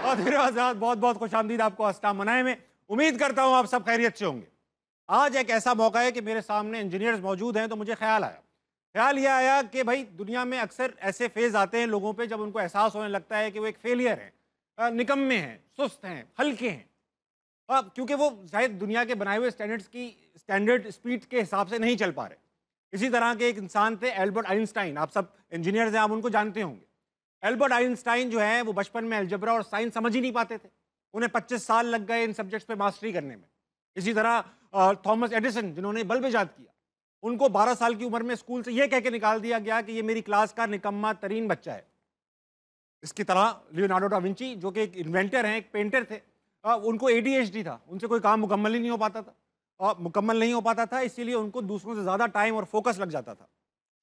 बहुत बहुत खुशामदीद आपको हस्ना मनाए में। उम्मीद करता हूँ आप सब खैरियत से होंगे। आज एक ऐसा मौका है कि मेरे सामने इंजीनियर्स मौजूद हैं, तो मुझे ख्याल ये आया कि भाई दुनिया में अक्सर ऐसे फेज आते हैं लोगों पे जब उनको एहसास होने लगता है कि वो एक फेलियर है, निकम्मे हैं, सुस्त हैं, हल्के हैं, क्योंकि वो शायद दुनिया के बनाए हुए स्टैंडर्ड स्पीड के हिसाब से नहीं चल पा रहे। इसी तरह के एक इंसान थे एल्बर्ट आइंस्टाइन। आप सब इंजीनियर्स हैं, आप उनको जानते होंगे। एल्बर्ट आइंस्टाइन जो है वो बचपन में अलजबरा और साइंस समझ ही नहीं पाते थे। उन्हें 25 साल लग गए इन सब्जेक्ट्स पे मास्टरी करने में। इसी तरह थॉमस एडिसन जिन्होंने बल्ब इजाद किया, उनको 12 साल की उम्र में स्कूल से ये कह के निकाल दिया गया कि ये मेरी क्लास का निकम्मा तरीन बच्चा है। इसकी तरह लियोनार्डो डा विंची जो कि एक इन्वेंटर हैं, एक पेंटर थे, उनको ADHD था, उनसे कोई काम मुकम्मल ही नहीं हो पाता था, मुकम्मल नहीं हो पाता था, इसीलिए उनको दूसरों से ज़्यादा टाइम और फोकस लग जाता था।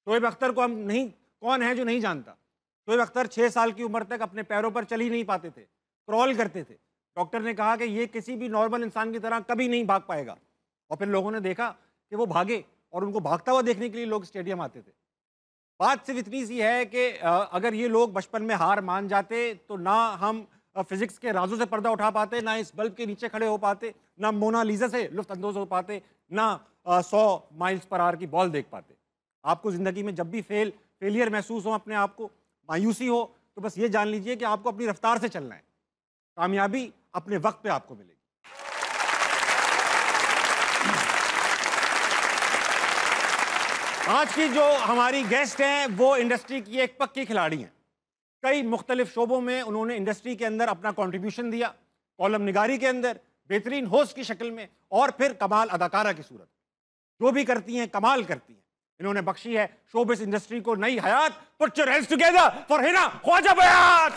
शोएब अख्तर को हम नहीं, कौन है जो नहीं जानता। शोएब अख्तर 6 साल की उम्र तक अपने पैरों पर चल ही नहीं पाते थे, क्रॉल करते थे। डॉक्टर ने कहा कि ये किसी भी नॉर्मल इंसान की तरह कभी नहीं भाग पाएगा। और फिर लोगों ने देखा कि वो भागे और उनको भागता हुआ देखने के लिए लोग स्टेडियम आते थे। बात सिर्फ इतनी सी है कि अगर ये लोग बचपन में हार मान जाते तो ना हम फिजिक्स के राजों से पर्दा उठा पाते, ना इस बल्ब के नीचे खड़े हो पाते, ना मोनालिसा से लुत्फ अंदोज हो पाते, ना 100 माइल्स पर आवर की बॉल देख पाते। आपको ज़िंदगी में जब भी फेलियर महसूस हो, अपने आप को मायूसी हो, तो बस ये जान लीजिए कि आपको अपनी रफ्तार से चलना है। कामयाबी अपने वक्त पे आपको मिलेगी। आज की जो हमारी गेस्ट हैं वो इंडस्ट्री की एक पक्की खिलाड़ी हैं। कई मुख्तलिफ शोबों में उन्होंने इंडस्ट्री के अंदर अपना कंट्रीब्यूशन दिया, कॉलम निगारी के अंदर, बेहतरीन होस्ट की शक्ल में, और फिर कमाल अदाकारा की सूरत। जो भी करती हैं कमाल करती हैं। इन्होंने बख्शी है शोबिस इंडस्ट्री को नई हयात। Put your hands together for Hina Khwaja Bayat.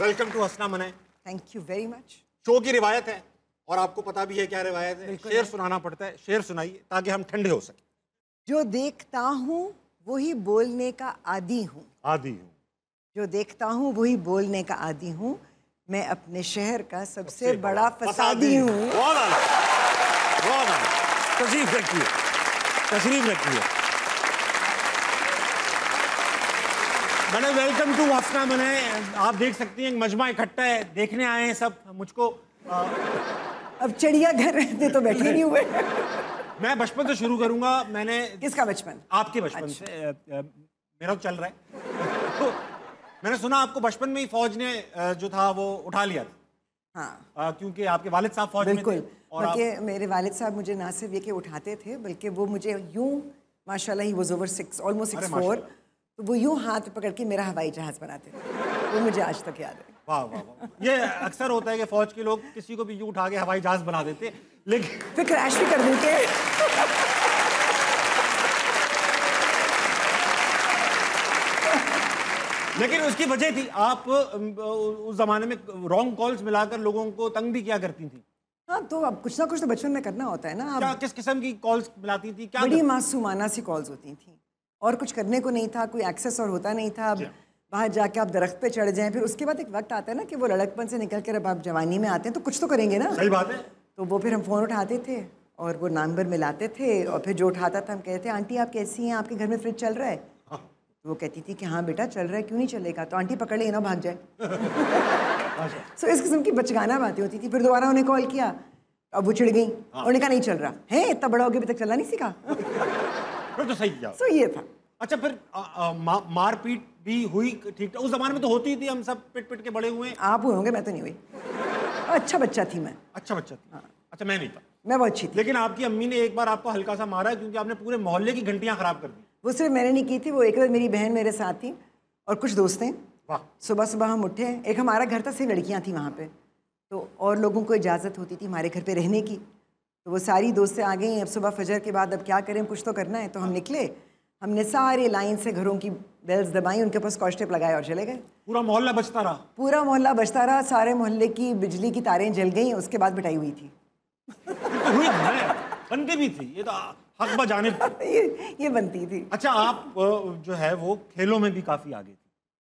Welcome to हस्ना मनाए। Thank you very much. Show की रिवायत है और आपको पता भी है क्या रिवायत है। शेर सुनाना पड़ता है, शेर सुनाइए ताकि हम ठंडे हो सके। जो देखता हूँ वही बोलने का आदी हूँ। जो देखता हूँ वही बोलने का आदी हूँ। मैं अपने शहर का सबसे बड़ा फसादी हूँ। तशरीफ रखिए, तशरीफ रखिए। मैंने वेलकम टू हस्ना मनाए। आप देख सकती हैं मजमा इकट्ठा है, देखने आए हैं सब मुझको। अब चिड़ियाघर रहते तो बैठे नहीं हुए। मैं बचपन से शुरू करूंगा। मैंने किसका बचपन? आपके बचपन से। मेरा तो चल रहा है। तो मैंने सुना आपको बचपन में ही फौज ने जो था वो उठा लिया था। हाँ, क्योंकि आपके वालिद साहब फौज में थे। और मेरे वालिद साहब मुझे ना सिर्फ ये कि उठाते थे, बल्कि वो मुझे यूं, माशाल्लाह ही वाज ओवर 6, ऑलमोस्ट 6'4", तो वो यूं हाथ पकड़ के मेरा हवाई जहाज बनाते थे। वो मुझे आज तक याद है। वाह वाह वाह। ये अक्सर होता है कि फौज के लोग किसी को भी यूं उठा के हवाई जहाज बना देते, लेकिन फिर क्रैश भी कर देते। लेकिन उसकी वजह थी, आप उस जमाने में रॉन्ग कॉल्स मिलाकर लोगों को तंग भी किया करती थी। हाँ, तो अब कुछ ना कुछ तो बचपन में करना होता है ना। क्या किस किस्म की कॉल्स मिलाती थी? क्या बड़ी मासूमाना सी कॉल्स होती थी और कुछ करने को नहीं था, कोई एक्सेस और होता नहीं था। अब वहाँ जाके आप दरख्त पे चढ़ जाएं, फिर उसके बाद एक वक्त आता है ना कि वो लड़कपन से निकल कर अब आप जवानी में आते हैं तो कुछ तो करेंगे ना। सही बात है। तो वो फिर हम फ़ोन उठाते थे और वो नंबर मिलाते थे और फिर जो उठाता था हम कहते आंटी आप कैसी हैं, आपके घर में फ्रिज चल रहा है? तो वो कहती थी कि हाँ बेटा चल रहा है, क्यों नहीं चलेगा? तो आंटी पकड़ ले ना भाग जाए। सो इस किस्म की बचगाना बातें होती थी। फिर दोबारा उन्हें कॉल किया, अब वो चिढ़ गई। उन्होंने कहा नहीं चल रहा है, इतना बड़ा हो गया अभी तक चलना नहीं सीखा। फिर तो सही किया। सो ये था। अच्छा, फिर मारपीट भी हुई? ठीक था, उस जमाने में तो होती थी, हम सब पिट पिट के बड़े हुए। आप हुए होंगे, मैं तो नहीं हुई। अच्छा बच्चा थी मैं। अच्छा बच्चा थी। अच्छा, मैं नहीं था। मैं बहुत अच्छी थी। लेकिन आपकी अम्मी ने एक बार आपको हल्का सा मारा क्योंकि आपने पूरे मोहल्ले की घंटियां खराब कर दी। वो सिर्फ मैंने नहीं की थी, वो एक बार मेरी बहन मेरे साथ थी और कुछ दोस्त थे। वाह। सुबह सुबह हम उठे, एक हमारा घर था, सिर्फ लड़कियां थी वहाँ पे, तो और लोगों को इजाज़त होती थी हमारे घर पे रहने की। तो वो सारी दोस्तें आ गई, अब सुबह फजर के बाद अब क्या करें, कुछ तो करना है। तो हम निकले, हमने सारे लाइन से घरों की बेल्स दबाई, उनके पास स्कॉच टेप लगाए और चले गए। पूरा मोहल्ला बचता रहा? पूरा मोहल्ला बचता रहा, सारे मोहल्ले की बिजली की तारें जल गई, उसके बाद पिटाई हुई थी। बनती भी थी, ये तो हक बजाने ये बनती थी। अच्छा, आप जो है वो खेलों में भी काफी आगे थी।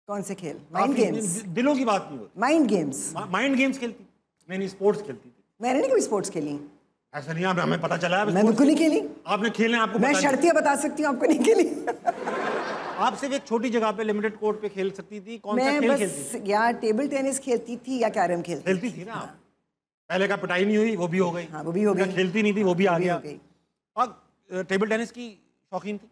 कौन से खेल? Mind games. दिलों की बात नहीं होती। Mind games. माइंड गेम्स खेलती? नहीं, स्पोर्ट्स खेलती थी। मैंने नहीं कभी स्पोर्ट्स खेली। ऐसा नहीं, हमें पता चला है मैं बिल्कुल नहीं खेली। आपने खेले, आपको मैं शर्तियाँ बता सकती हूँ, आपको नहीं खेली। आप सिर्फ एक छोटी जगह पे लिमिटेड कोर्ट पे खेल सकती थी। कौन सा खेल खेलती थी? या टेबल टेनिस खेलती थी या कैरम खेलती थी ना। हाँ। पहले का पिटाई नहीं हुई, वो भी हो गई। हाँ, वो भी हो गई। खेलती नहीं थी, वो भी आ गया। और टेबल टेनिस की शौकीन थी?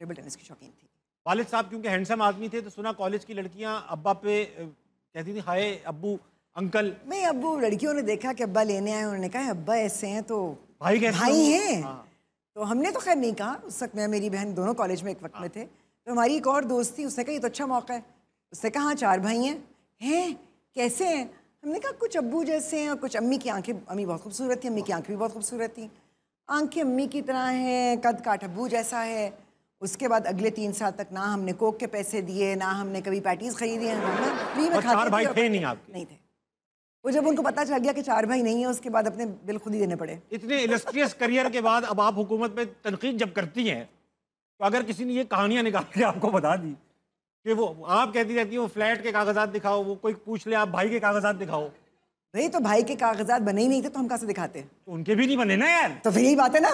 टेबल टेनिस की शौकीन थी। वालिद साहब क्योंकि हैंडसम आदमी थे तो सुना कॉलेज की लड़कियां अब्बा पे कहती थी हाय अब्बू अंकल। नहीं, अब्बू लड़कियों ने देखा कि अब्बा लेने आए, उन्होंने कहा अब्बा ऐसे हैं तो भाई कैसे भाई हैं। हाँ। तो हमने तो खैर नहीं कहा। उस वक्त मैं मेरी बहन दोनों कॉलेज में एक वक्त में थे। तो हमारी एक और दोस्त थी, उसने कहा ये तो अच्छा मौका है। उसने कहा हाँ 4 भाई हैं कैसे हैं? हमने कहा कुछ अब्बू जैसे हैं और कुछ अम्मी की आंखें, अम्मी बहुत खूबसूरत थी, अम्मी की आंखें भी बहुत खूबसूरत थी, आंखें अम्मी की तरह हैं, कद काठ अब्बू जैसा है। उसके बाद अगले 3 साल तक ना हमने कोक के पैसे दिए, ना हमने कभी पैटीज खरीदी हैं, फ्री में खाते थे। 4 भाई थे नहीं आपके? नहीं थे। वो जब उनको पता चल गया कि 4 भाई नहीं है, उसके बाद अपने बिल खुद ही देने पड़े। इतने इलस्ट्रियस करियर के बाद अब आप हुकूमत पे तनकीद जब करती हैं तो अगर किसी ने ये कहानियां निकाल के आपको बता दी कि वो आप कहती रहती है वो फ्लैट के कागजात दिखाओ, वो कोई पूछ ले आप भाई के कागजात दिखाओ, भाई तो भाई के कागजात बने ही नहीं थे तो हम कहाँ से दिखाते? तो उनके भी नहीं बने ना यार। तो फिर यही बात है ना।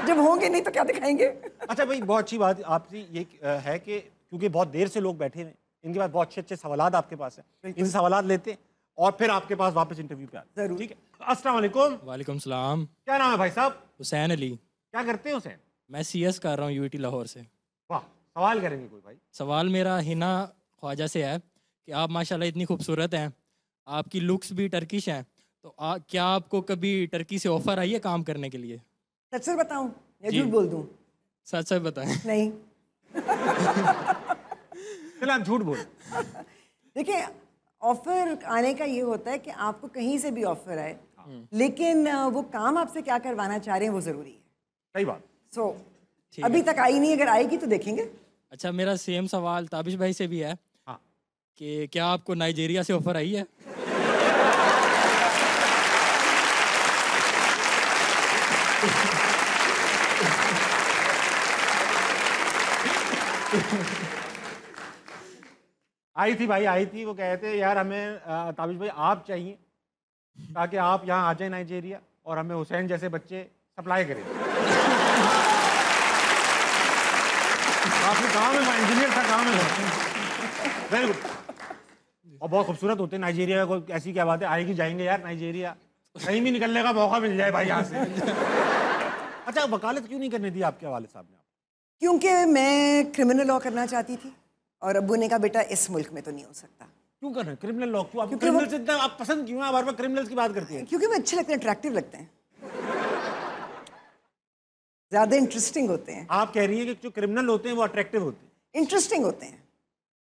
जब होंगे नहीं तो क्या दिखाएंगे? अच्छा भाई, बहुत अच्छी बात आपसे ये है कि क्योंकि बहुत देर से लोग बैठे हैं, इनके पास बहुत अच्छे अच्छे सवालात आपके पास हैं, इनसे सवालात लेते हैं और फिर आपके पास वापस इंटरव्यू पे आते हैं। जरूर। ठीक है। अस्सलाम वालेकुम। वालेकुम सलाम। क्या नाम है भाई साहब? हुसैन अली। क्या करते हैं हुसैन? मैं CS कर रहा हूँ UT लाहौर से। वाह, सवाल करेंगे कोई भाई? सवाल मेरा हिना ख्वाजा से है कि आप माशाल्लाह इतनी खूबसूरत हैं, आपकी लुक्स भी टर्किश हैं, तो क्या आपको कभी टर्की से ऑफर आई है काम करने के लिए? सच सच बताऊं या जी। झूठ बोल दूं? सच सच बताएं। नहीं। चलो आप झूठ बोल। देखिए, ऑफर आने का ये होता है कि आपको कहीं से भी ऑफर आए, लेकिन वो काम आपसे क्या करवाना चाह रहे हैं वो जरूरी है। सही बात। सो ठीक अभी तक आई नहीं, अगर आएगी तो देखेंगे। अच्छा, मेरा सेम सवाल ताबिश भाई से भी है हाँ। कि क्या आपको नाइजीरिया से ऑफर आई है? आई थी भाई, आई थी। वो कहते यार हमें ताबिश भाई आप चाहिए ताकि आप यहाँ आ जाए नाइजीरिया और हमें हुसैन जैसे बच्चे सप्लाई करें। आपने काम है, इंजीनियर का काम है। Very good. और बहुत खूबसूरत होते हैं नाइजीरिया को, ऐसी क्या बात है, आएगी जाएंगे यार नाइजीरिया, कहीं भी निकलने का मौका मिल जाए भाई यहाँ से। अच्छा, वकालत क्यों नहीं करनी थी आपके वालिद साहब ने? क्योंकि मैं क्रिमिनल लॉ करना चाहती थी और अब्बू ने कहा बेटा इस मुल्क में तो नहीं हो सकता। क्यों कर रहे हैं क्रिमिनल लॉ? क्यों? आपको क्योंकि क्रिमिनल से इतना आप पसंद क्यों है? बार बार क्रिमिनल्स की बात करती है। क्योंकि वो अच्छे लगते हैं, अट्रैक्टिव लगते हैं, ज्यादा इंटरेस्टिंग होते हैं। आप कह रही हैं कि जो क्रिमिनल होते हैं वो अट्रैक्टिव होते हैं? इंटरेस्टिंग होते हैं,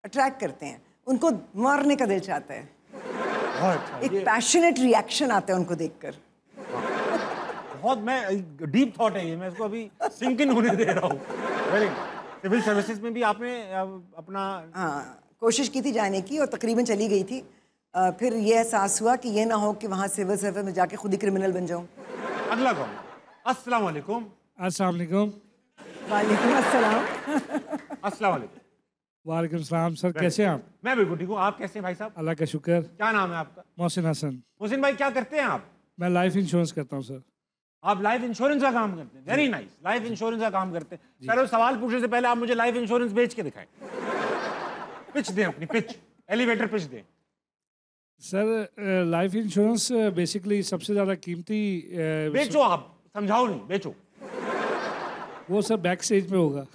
अट्रैक्ट करते हैं, उनको मारने का दिल चाहता है, बहुत अच्छा। एक पैशनेट रिएक्शन आता है उनको देखकर। बहुत मैं डीप थॉट है ये, मैं इसको अभी सिंक इन होने दे रहा हूँ। Very good. सिविल सर्विसेज में भी आपने अपना कोशिश की थी जाने की और तकरीबन चली गई थी। फिर ये एहसास हुआ कि ये ना हो कि वहाँ सिविल सर्विस में जाके खुद ही क्रिमिनल बन जाऊँ। अगला कौन? अस्सलाम वालेकुम। अस्सलाम वालेकुम। वालेकुम अस्सलाम। अस्सलाम वालेकुम। वालेकुम सलाम सर, कैसे हैं आप? मैं बिल्कुल ठीक हूँ। आप कैसे हैं भाई साहब? अल्लाह का शुक्र। क्या नाम है आपका? मोहसिन हसन। मोहसिन भाई, क्या करते हैं आप? मैं लाइफ इंश्योरेंस करता हूँ सर। आप लाइफ इंश्योरेंस का काम करते हैं? Very nice. लाइफ इंश्योरेंस का काम करते हैं। पहले सवाल पूछने से पहले आप मुझे लाइफ इंश्योरेंस बेच के दिखाएं। पिच दें अपनी, पिच, एलिवेटर पिच दें। सर लाइफ इंश्योरेंस बेसिकली सबसे ज़्यादा कीमती बेचो, आप समझाओ नहीं, बेचो। वो सर बैक स्टेज में होगा।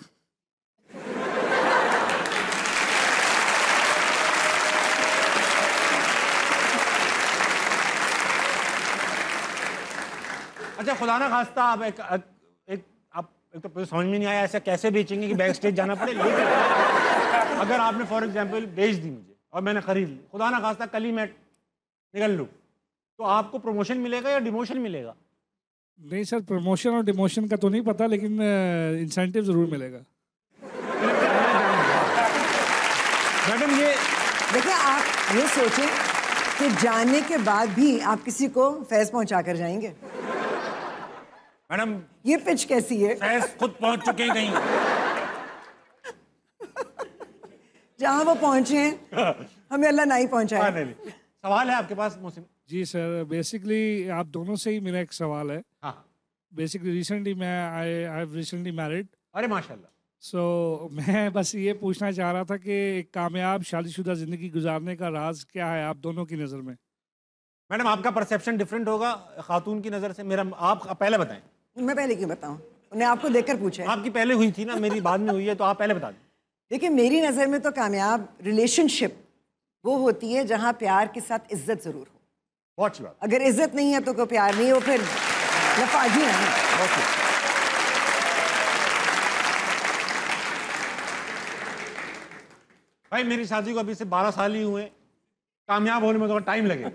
अच्छा, खुदा ना खास्ता आप एक तो समझ में नहीं आया ऐसा कैसे बेचेंगे कि बैक स्टेज जाना पड़े, लेकिन अगर आपने फॉर एग्जांपल बेच दी मुझे और मैंने खरीद ली, खुदा ना खास्ता कल ही मैं निकल लूँ, तो आपको प्रमोशन मिलेगा या डिमोशन मिलेगा? नहीं सर, प्रमोशन और डिमोशन का तो नहीं पता, लेकिन इंसेंटिव ज़रूर मिलेगा। मैडम ये देखिए, आप ये सोचें कि जाने के बाद भी आप किसी को फैज़ पहुंचा कर जाएंगे। मैडम ये पिच कैसी है? फैज खुद पहुंच चुके हैं कहीं। जहां वो पहुंचे हैं हमें अल्लाह नहीं पहुंचाए। नहीं। सवाल है आपके पास मोहसिन? जी सर, बेसिकली आप दोनों से ही मेरा एक सवाल है। हाँ। बेसिकली रिसेंटली मैं आई हैव रिसेंटली मैरिड, अरे माशाल्लाह। सो मैं बस ये पूछना चाह रहा था कि एक कामयाब शादीशुदा ज़िंदगी गुजारने का राज क्या है आप दोनों की नज़र में? मैडम आपका परसेप्शन डिफरेंट होगा खातून की नज़र से, मेरा आप पहले बताएं। मैं पहले क्यों बताऊं? उन्हें आपको देखकर पूछा है। आपकी पहले हुई थी ना, मेरी बाद में हुई है, तो आप पहले बता दें। देखिए, मेरी नज़र में तो कामयाब रिलेशनशिप वो होती है जहाँ प्यार के साथ इज्जत ज़रूर हो। बहुत अच्छी बात। अगर इज्जत नहीं है तो कोई प्यार नहीं हो, फिर लफाजी नहीं। बहुत अच्छी। भाई मेरी शादी को अभी से 12 साल ही हुए, कामयाब होने में थोड़ा टाइम लगेगा।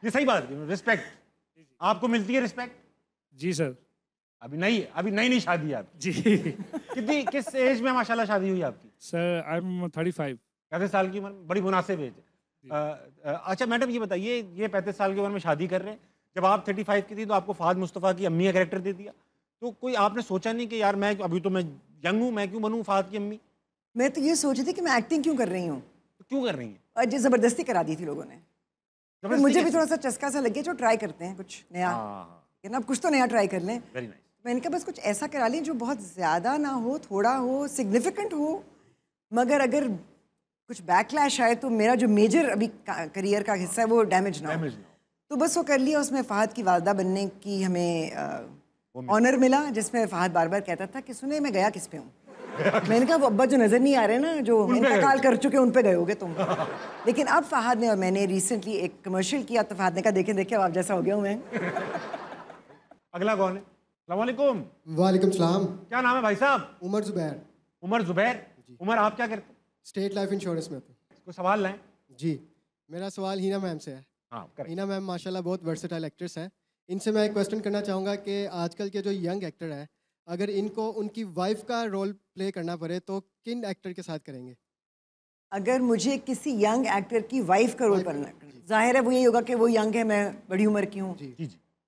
ये सही बात है। रिस्पेक्ट आपको मिलती है रिस्पेक्ट? जी सर। अभी नहीं है, अभी नई नई शादी है आपकी। जी किस एज में माशाल्लाह शादी हुई आपकी? Sir, I am 35। 35 साल की उम्र में, बड़ी मुनासिब एज है। अच्छा मैडम ये बताइए, ये 35 साल की उम्र में शादी कर रहे हैं, जब आप 35 की थी तो आपको फहद मुस्तफ़ा की अम्मी का कैरेक्टर दे दिया, तो कोई आपने सोचा नहीं कि यार मैं अभी तो मैं यंग हूँ, मैं क्यों बनूँ फहद की अम्मी? मैं तो ये सोच रही थी कि मैं एक्टिंग क्यों कर रही हूँ, तो क्यों कर रही हैं? और जो ज़बरदस्ती करा दी थी लोगों ने। तो मुझे भी थोड़ा सा चस्का सा लग गया, जो ट्राई करते हैं कुछ नया, कि ना कुछ तो नया ट्राई कर लें। Very nice. मैंने कहा बस कुछ ऐसा करा लें जो बहुत ज़्यादा ना हो, थोड़ा हो, सिग्निफिकेंट हो, मगर अगर कुछ बैकलैश आए तो मेरा जो मेजर अभी करियर का हिस्सा है वो डैमेज ना हो। तो बस वो कर लिया। उसमें फहद की वालदा बनने की हमें ऑनर मिला, जिसमें फहद बार बार कहता था कि सुने मैं गया किस पे हूँ। मैंने कहा वो अब्बा जो नज़र नहीं आ रहे ना, जो इंतकाल कर चुके उन पे गए होगे तुम। लेकिन अब फहद ने और मैंने रिसेंटली एक कमर्शियल किया, तो फहद ने कहा देखे देखे आप जैसा हो गया हूँ मैं। अगला कौन है? अस्सलाम वालेकुम। वालेकुम सलाम। क्या नाम है भाई साहब? उमर जुबैर। उमर जुबैर। उमर आप क्या करते हैं? स्टेट लाइफ इंश्योरेंस में होता हूँ। कोई सवाल लाएं? जी, मेरा सवाल हीना मैम से है। हाँ करें। हीना मैम माशाल्लाह बहुत वर्सेटाइल एक्ट्रेस हैं। इनसे मैं एक क्वेश्चन करना चाहूँगा कि आजकल के जो यंग एक्टर हैं, अगर इनको उनकी वाइफ का रोल प्ले करना पड़े तो किन एक्टर के साथ करेंगे? अगर मुझे किसी यंग एक्टर की वाइफ का रोल करना, जाहिर है वो यही होगा कि वो यंग है, मैं बड़ी उम्र की हूँ, जी।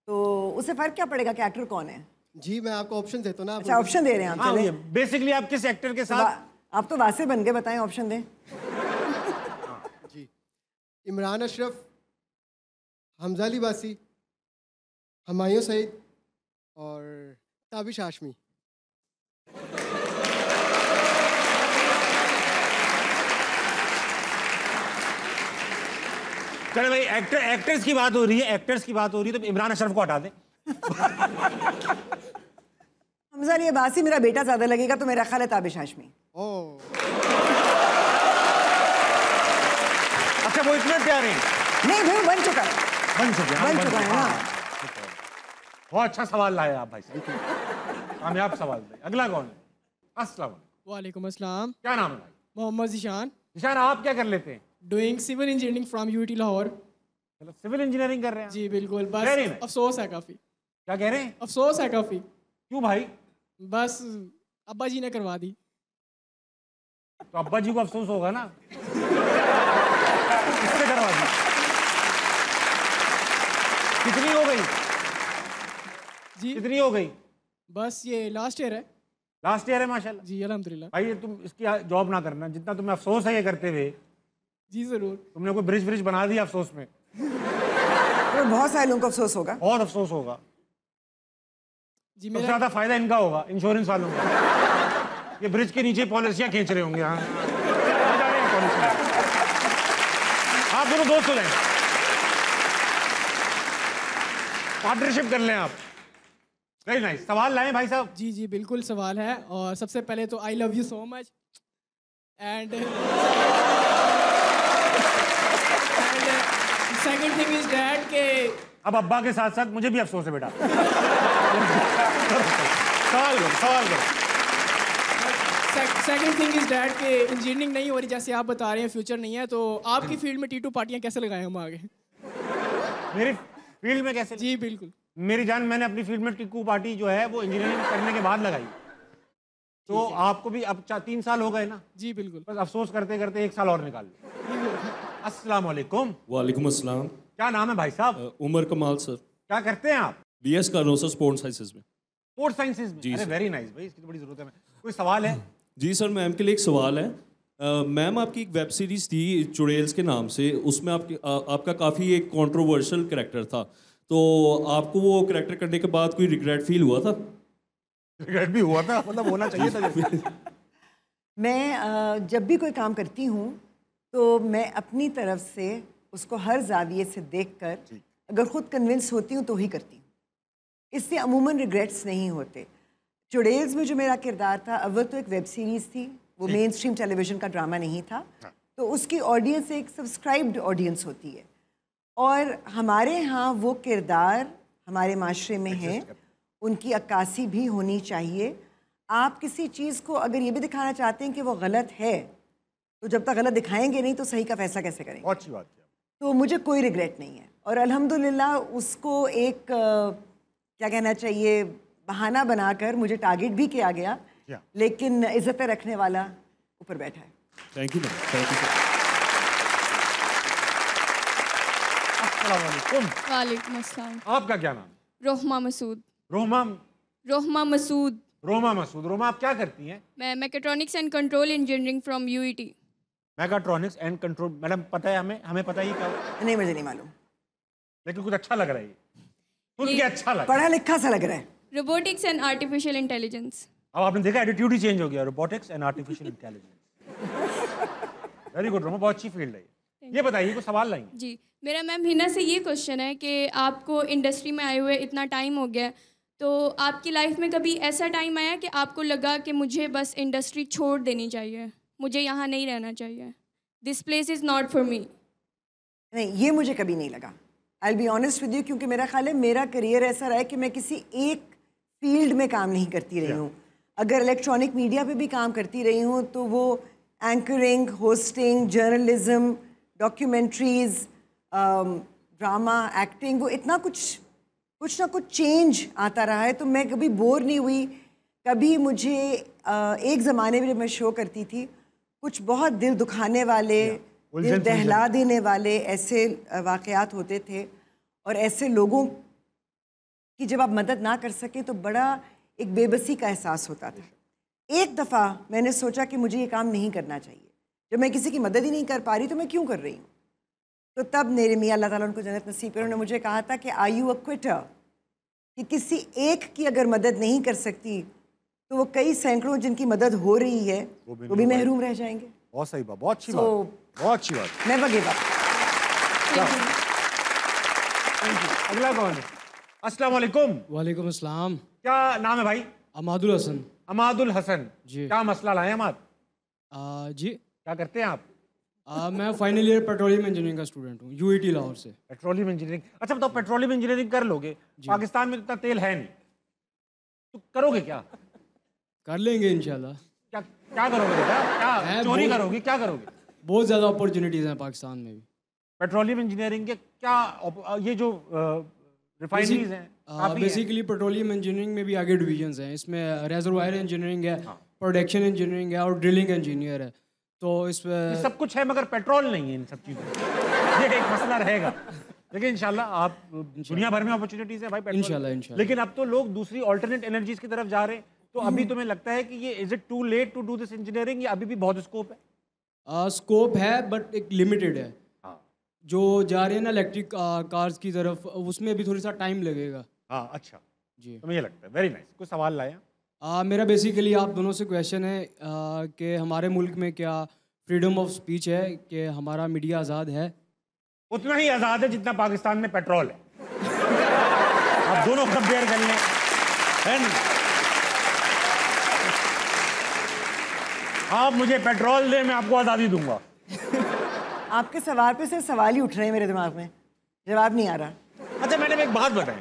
तो उससे फ़र्क क्या पड़ेगा कि एक्टर कौन है? जी मैं आपको ऑप्शन देता हूँ ना। अच्छा ऑप्शन दे रहे हैं आप? चले बेसिकली आप किस एक्टर के साथ? आप तो वासे बन गए, बताएं ऑप्शन दें। जी, इमरान अशरफ, हमजा लिबासी, हुमायूं सईद और ताबिश हाशमी। चलो भाई एक्टर्स की बात हो रही है, एक्टर्स की बात हो रही है, तो इमरान अशरफ को हटा दें। हमजा लिबासी मेरा बेटा ज़्यादा लगेगा, तो मेरा ख्याल है ताबिश हाशमी। ओह अच्छा वो इतने प्यारे हैं? नहीं भाई बन चुका है, बन चुके हैं ना। बहुत अच्छा सवाल लाए आप भाई साहब, कामयाब सवाल थे। अगला कौन है? अस्सलाम वालेकुम। वालेकुम अस्सलाम। क्या नाम है भाई? मोहम्मद ज़ीशान, निशान आप क्या कर लेते हैं? Doing civil engineering from UT Lahore. मतलब सिविल इंजीनियरिंग कर रहे हैं? जी बिल्कुल, Very बस nice. अफसोस है काफ़ी। क्या कह रहे हैं? अफसोस है काफ़ी, क्यों भाई? बस अब्बा जी ने करवा दी। तो अब्बा जी को अफसोस होगा ना। किसने करवा दी? कितनी हो गई? जी कितनी हो गई? बस ये लास्ट ईयर है। लास्ट ईयर है माशाल्लाह। जी अल्हम्दुलिल्लाह। भाई ये तुम इसकी जॉब ना करना, जितना तुम्हें अफसोस है ये करते हुए। जी ज़रूर। तुमने कोई ब्रिज बना दिया अफसोस में। तो बहुत सारे लोगों को अफसोस होगा। बहुत अफसोस होगा। जी सबसे मेरा ज्यादा फायदा इनका होगा, इंश्योरेंस वालों का। ये ब्रिज के नीचे पॉलिसियां खींच रहे होंगे। हाँ जा रहे हैं पॉलिसियां। आप दोनों दोस्त हो जाए, पार्टनरशिप कर लें आप। Very nice. सवाल लाएं भाई साहब। जी जी बिल्कुल सवाल है। और सबसे पहले तो I love you so much and second thing is that के अब अब्बा के साथ साथ मुझे भी अफसोस है बेटा। सवाल करो। सेकंड थिंग इज डैट के इंजीनियरिंग नहीं हो रही जैसे आप बता रहे हैं, फ्यूचर नहीं है, तो आपकी फील्ड में टीटू पार्टियां कैसे लगाएं हम आगे? मेरी फील्ड में कैसे? जी बिल्कुल। मेरी जान, मैंने अपनी फील्ड में टिक्कू पार्टी जो है वो इंजीनियरिंग करने के बाद लगाई। तो आपको भी अब 3 साल हो गए ना? जी बिल्कुल। बस अफसोस करते करते 1 साल और निकाल लो। अस्सलाम वालेकुम। वालेकुम अस्सलाम। क्या नाम है भाई साहब? उमर कमाल सर। क्या करते हैं आप? बीएस कर रहा हूँ सर स्पोर्ट्स साइंसेज में। स्पोर्ट्स साइंसेज में? जी अरे सर। वेरी नाइस भाई, इसकी तो बड़ी जरूरत है। कोई सवाल है? जी सर, मैम के लिए एक सवाल है मैम आपकी एक वेब सीरीज़ थी चुड़ैल्स के नाम से, उसमें आपका काफ़ी एक कंट्रोवर्शियल कैरेक्टर था, तो आपको वो कैरेक्टर करने के बाद कोई रिग्रेट फील हुआ था? रिग्रेट भी हुआ था, मतलब होना चाहिए था जैसे। मैं जब भी कोई काम करती हूँ तो मैं अपनी तरफ से उसको हर जाविये से देखकर अगर ख़ुद कन्विंस होती हूँ तो ही करती हूँ। इससे अमूमन रिग्रेट्स नहीं होते। चुड़ैल्स में जो मेरा किरदार था, अव्वल तो एक वेब सीरीज़ थी, वो मेन स्ट्रीम टेलीविज़न का ड्रामा नहीं था, तो उसकी ऑडियंस एक सब्सक्राइब्ड ऑडियंस होती है, और हमारे यहाँ वो किरदार हमारे माशरे में हैं, उनकी अक्कासी भी होनी चाहिए। आप किसी चीज़ को अगर ये भी दिखाना चाहते हैं कि वो गलत है, तो जब तक गलत दिखाएंगे नहीं तो सही का फैसला कैसे करेंगे? बहुत अच्छी बात है। तो मुझे कोई रिग्रेट नहीं है, और अल्हम्दुलिल्लाह उसको एक क्या कहना चाहिए, बहाना बनाकर मुझे टारगेट भी किया गया, लेकिन इज्जत रखने वाला ऊपर बैठा है। Thank you ma'am, thank you. अस्सलाम वालेकुम। वालेकुम अस्सलाम। आपका क्या नाम? रोहमा मसूद। रोमा मसूद। रोमा मसूद। रोमा, आप क्या करती हैं? मैं mechatronics and control engineering from UET. Mechatronics and control, madam पता है हमें पता ही क्या? नहीं, मुझे नहीं मालूम, लेकिन कुछ अच्छा लग रहा है, सुन के अच्छा लग रहा है, पढ़ा लिखा सा लग रहा है। Robotics and artificial intelligence. अब आपने देखा एटीट्यूड ही चेंज हो गया, robotics and artificial intelligence. Very good Roma, बहुत अच्छी फील्ड है ये बताइए, कुछ सवाल लाएंगे? जी, मेरा मैम हिना से ये क्वेश्चन है कि आपको इंडस्ट्री में आए हुए इतना टाइम हो गया, तो आपकी लाइफ में कभी ऐसा टाइम आया कि आपको लगा कि मुझे बस इंडस्ट्री छोड़ देनी चाहिए, मुझे यहाँ नहीं रहना चाहिए, this place is not for me? नहीं, ये मुझे कभी नहीं लगा। I will be honest with you, क्योंकि मेरा ख्याल है मेरा करियर ऐसा रहा है कि मैं किसी एक फील्ड में काम नहीं करती रही हूँ। अगर इलेक्ट्रॉनिक मीडिया पे भी काम करती रही हूँ तो वो anchoring, hosting, journalism, documentaries, drama, acting, वो इतना कुछ ना कुछ चेंज आता रहा है, तो मैं कभी बोर नहीं हुई। कभी मुझे एक ज़माने में जब मैं शो करती थी, कुछ बहुत दिल दुखाने वाले, दिल दहला देने वाले ऐसे वाक़यात होते थे, और ऐसे लोगों की जब आप मदद ना कर सके तो बड़ा एक बेबसी का एहसास होता था। एक दफ़ा मैंने सोचा कि मुझे ये काम नहीं करना चाहिए, जब मैं किसी की मदद ही नहीं कर पा रही तो मैं क्यों कर रही हूँ। तो तब मेरे मियाँ अल्लाह ताला उनको जन्नत नसीब करे, उन्होंने मुझे कहा था कि आर यू अ क्विटर, कि किसी एक की अगर मदद नहीं कर सकती तो वो कई सैकड़ों जिनकी मदद हो रही है वो भी महरूम रह जाएंगे। बहुत सही बात, बहुत अच्छी बात, बहुत अच्छी बात। Never give up. अगला कौन है? अस्सलाम वालेकुम। वालेकुम अस्सलाम। क्या नाम है भाई? अमादुल हसन। अमादुल हसन जी। क्या मसला लाए अमाद? जी, क्या करते हैं आप? मैं फाइनल ईयर पेट्रोलियम इंजीनियरिंग का स्टूडेंट हूँ, यूईटी लाहौर से। Petroleum engineering. अच्छा बताओ, पेट्रोलियम इंजीनियरिंग कर लोगे, पाकिस्तान में तो इतना तेल है नहीं, तो करोगे क्या? कर लेंगे इंशाल्लाह। क्या करोगे बेटा? क्या चोरी करोगे? क्या करोगे? बहुत ज़्यादा अपॉर्चुनिटीज़ हैं पाकिस्तान में भी। पेट्रोलियम इंजीनियरिंग के क्या ये जो रिफाइनरीज हैं, बेसिकली पेट्रोलियम इंजीनियरिंग में भी आगे डिवीजन्स हैं, इसमें रेजरवायर इंजीनियरिंग है, प्रोडक्शन इंजीनियरिंग है और ड्रिलिंग इंजीनियर है। तो ये सब कुछ है मगर पेट्रोल नहीं है इन सब चीज़ों में। ये एक मसला रहेगा, लेकिन इंशाल्लाह आप दुनिया भर में अपॉर्चुनिटीज है भाई, इंशाल्लाह। लेकिन अब तो लोग दूसरी ऑल्टरनेट एनर्जीज की तरफ जा रहे हैं, तो अभी तुम्हें लगता है कि ये is it too late to do this engineering, या अभी भी बहुत स्कोप है? स्कोप है बट एक लिमिटेड है। जो जा रहे हैं ना इलेक्ट्रिक कार्स की तरफ, उसमें भी थोड़ी सा टाइम लगेगा। हाँ, अच्छा जी, तुम्हें ये लगता है। Very nice. कुछ सवाल लाया? मेरा बेसिकली आप दोनों से क्वेश्चन है कि हमारे मुल्क में क्या फ्रीडम ऑफ स्पीच है, कि हमारा मीडिया आज़ाद है? उतना ही आज़ाद है जितना पाकिस्तान में पेट्रोल है। आप दोनों कंपेयर कर लें, है ना? आप मुझे पेट्रोल दे, मैं आपको आज़ादी दूंगा। आपके सवाल पे सिर्फ सवाल ही उठ रहे हैं मेरे दिमाग में, जवाब नहीं आ रहा। अच्छा मैडम एक बात बताएं,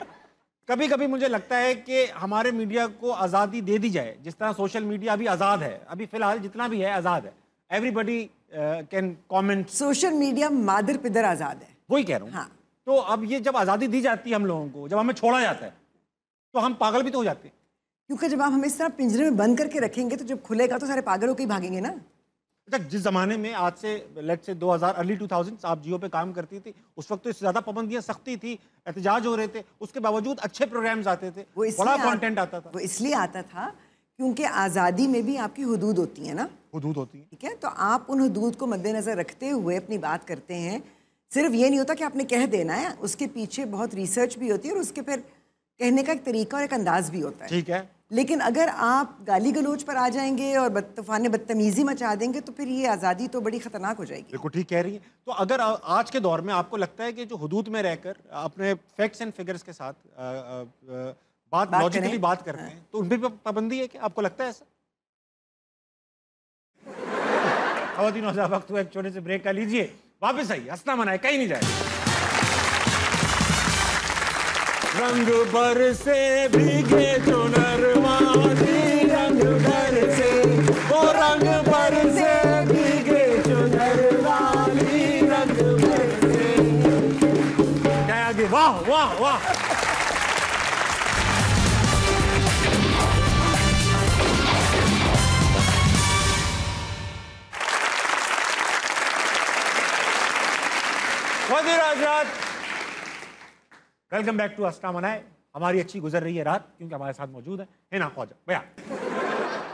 कभी कभी मुझे लगता है कि हमारे मीडिया को आज़ादी दे दी जाए, जिस तरह सोशल मीडिया अभी आज़ाद है, अभी फिलहाल जितना भी है आज़ाद है, everybody can comment. Social media मादर पिदर आज़ाद है, वही कह रहा हूँ। हाँ। तो अब ये जब आज़ादी दी जाती है हम लोगों को, जब हमें छोड़ा जाता है, तो हम पागल भी तो हो जाते हैं। क्योंकि जब आप हमें इस तरह पिंजरे में बंद करके रखेंगे तो जब खुलेगा तो सारे पागल होकर ही भागेंगे ना। अच्छा, जिस ज़माने में आज से लेट्स से 2000 अर्ली 2000 आप जियो पे काम करती थी, उस वक्त तो इससे ज़्यादा पाबंदियां सख्ती थी, एहतजाज हो रहे थे, उसके बावजूद अच्छे प्रोग्राम्स आते थे, बड़ा कंटेंट आता था। वो इसलिए आता था क्योंकि आज़ादी में भी आपकी हुदूद होती है ना। हुदूद होती हैं। ठीक है, तो आप उन हदूद को मद्देनज़र रखते हुए अपनी बात करते हैं। सिर्फ ये नहीं होता कि आपने कह देना है, उसके पीछे बहुत रिसर्च भी होती है और उसके फिर कहने का एक तरीका और एक अंदाज भी होता है। ठीक है, लेकिन अगर आप गाली गलोच पर आ जाएंगे और तूफान बदतमीज़ी मचा देंगे तो फिर ये आज़ादी तो बड़ी ख़तरनाक हो जाएगी। बिल्कुल ठीक कह रही हैं। तो अगर आज के दौर में आपको लगता है कि जो हुदूद में रहकर अपने फैक्ट्स एंड फिगर्स के साथ बात लॉजिकली बात करते हैं, तो उन पर पाबंदी है क्या? आपको लगता है ऐसा? ख़वातीन और वक्त हुआ एक छोटे से ब्रेक का लीजिए, वापस आइए, हंसना मनाए, कहीं नहीं जाए। रंग बरसे भीगे चुनर वाली, रंग बरसे, वो रंग बरसे भीगे चुनर वाली, रंग बरसे। क्या आगे? वाह वाह वाह। वेलकम बैक टू हंसना मनाए। हमारी अच्छी गुजर रही है रात, क्योंकि हमारे साथ मौजूद है ना ख्वाजा भैया।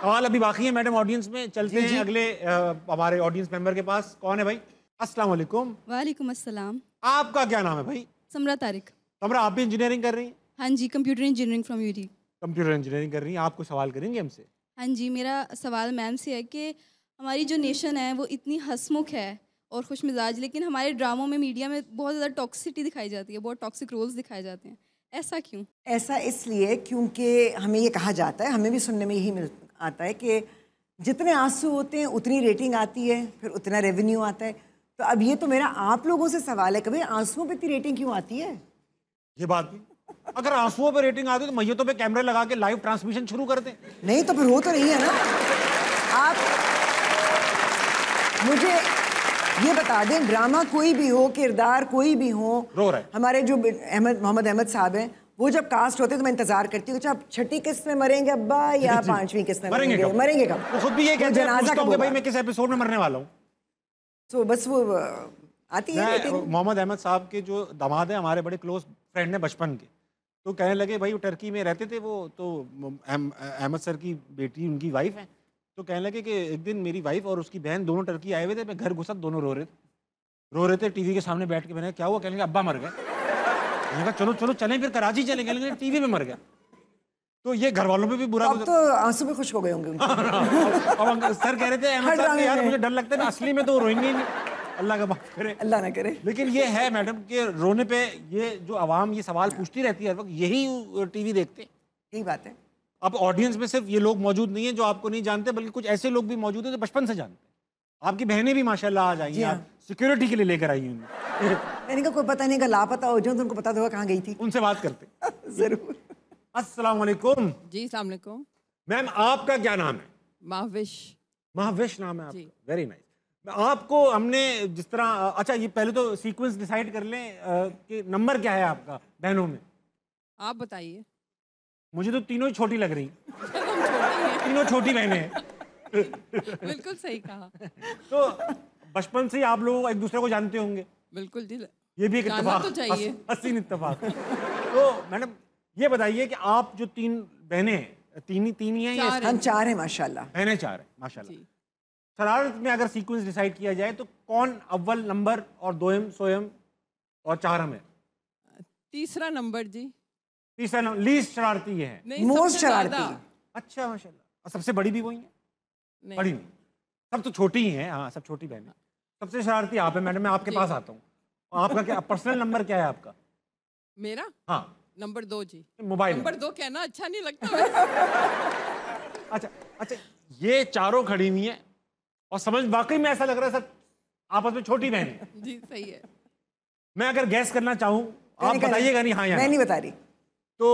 सवाल अभी बाकी है मैडम, ऑडियंस में चलते हैं अगले हमारे ऑडियंस मेंबर के पास। कौन है भाई? अस्सलाम वालेकुम। वालेकुम अस्सलाम। आपका क्या नाम है भाई? समरा तारिक। समरा, आप भी इंजीनियरिंग कर रही हैं? हाँ जी, computer engineering from UT. Computer engineering कर रही हैं, आप कोई सवाल करेंगे हमसे? हाँ जी, मेरा सवाल मैम से है कि हमारी जो नेशन है वो इतनी हंसमुख है और खुश मिजाज, लेकिन हमारे ड्रामों में, मीडिया में बहुत ज़्यादा टॉक्सिसिटी दिखाई जाती है, बहुत टॉक्सिक रोल्स दिखाए जाते हैं। ऐसा क्यों? ऐसा इसलिए क्योंकि हमें ये कहा जाता है, हमें भी सुनने में यही आता है कि जितने आंसू होते हैं उतनी रेटिंग आती है, फिर उतना रेवेन्यू आता है। तो अब ये तो मेरा आप लोगों से सवाल है, कभी आंसुओं पे इतनी रेटिंग क्यों आती है? ये बात भी, अगर आंसुओं पे रेटिंग आती है तो मैयतों पे कैमरे लगा के लाइव ट्रांसमिशन शुरू कर दें। नहीं तो फिर हो तो रही है ना। आप मुझे ये बता दें, ड्रामा कोई भी हो, किरदार कोई भी हो, रो रहा है। हमारे जो मोहम्मद अहमद साहब हैं, वो जब कास्ट होते हैं तो मैं इंतजार करती हूँ, अच्छा आप छठी किस्त में मरेंगे अब्बा या पांचवी किस्त में मरेंगे कब? वो खुद भी ये कहते हैं भाई मैं किस एपिसोड में मरने वाला हूँ। तो बस वो आती है। मोहम्मद अहमद साहब के जो दामाद है, हमारे बड़े क्लोज फ्रेंड है बचपन के, तो कहने लगे भाई वो टर्की में रहते थे, वो तो अहमद सर की बेटी उनकी वाइफ है, तो कहने लगे कि एक दिन मेरी वाइफ और उसकी बहन दोनों टर्की आए हुए थे, मैं घर घुसा, दोनों रो रहे थे टीवी के सामने बैठ के। मैंने क्या हुआ? कहने लगे अब्बा मर गए। मैंने कहा चलो चलो चलें फिर कराची चले गए, टीवी में मर गया। तो ये घर वालों पे भी बुरा, अब तो आंसू में खुश हो गए होंगे। अब सर कह रहे थे अहमद साहब यार मुझे डर लगता है, असली में तो रोएंगे ही नहीं, अल्लाह का माफ करे, अल्लाह ना करे। लेकिन ये है मैडम कि रोने पे ये जो आवाम ये सवाल पूछती रहती है हर वक्त, यही टीवी देखते। यही बात है। अब ऑडियंस में सिर्फ ये लोग मौजूद नहीं है जो आपको नहीं जानते, बल्कि कुछ ऐसे लोग भी मौजूद हैं जो बचपन से जानते हैं। आपकी बहनें भी माशाल्लाह आ जाएंगी, आप सिक्योरिटी के लिए लेकर आई हैं। मैंने कहा कोई पता नहीं, का लापता हो जाए तो उनको पता तो कहाँ गई थी। उनसे बात करते जरूर। अस्सलाम वालेकुम। जी अस्सलाम वालेकुम। मैम आपका क्या नाम है? महाविश। महाविश नाम है आपका, वेरी नाइस। आपको हमने जिस तरह, अच्छा ये पहले तो सीक्वेंस डिसाइड कर लें कि नंबर क्या है आपका बहनों में। आप बताइए। मुझे तो तीनों ही छोटी लग रही, तीनों छोटी बहनें हैं। बिल्कुल सही कहा। तो बचपन से ही आप लोग एक दूसरे को जानते होंगे। बिल्कुल जी, ये भी एक इत्तेफाक, तो चाहिए। हसीन इत्तेफाक। तो मैडम ये बताइए कि आप जो तीन बहनें हैं, तीन ही हैं या हम चार हैं माशाल्लाह। बहनें चार हैं माशाल्लाह। शरारत में अगर सीक्वेंस डिसाइड किया जाए तो कौन अव्वल नंबर और दोयम सोयम और चारम है? तीसरा नंबर जी। तीसरा नंबर लीस्ट शरारती है, मोस्ट शरारती। अच्छा माशाल्लाह। और सबसे बड़ी भी वही है? बड़ी नहीं, सब तो छोटी ही हैं। हाँ सब छोटी बहनें। सबसे शरारती आप है मैडम, मैं आपके पास आता हूँ। आपका क्या पर्सनल नंबर क्या है आपका? मेरा? हाँ नंबर 2 जी। मोबाइल नंबर 2 कहना अच्छा नहीं लगता। अच्छा अच्छा, ये चारों खड़ी हुई हैं और समझ वाकई में ऐसा लग रहा है सब आपस में छोटी बहन है। जी सही है। मैं अगर गैस करना चाहूँ, आप बताइएगा नहीं हाँ या मैं नहीं बता रही। तो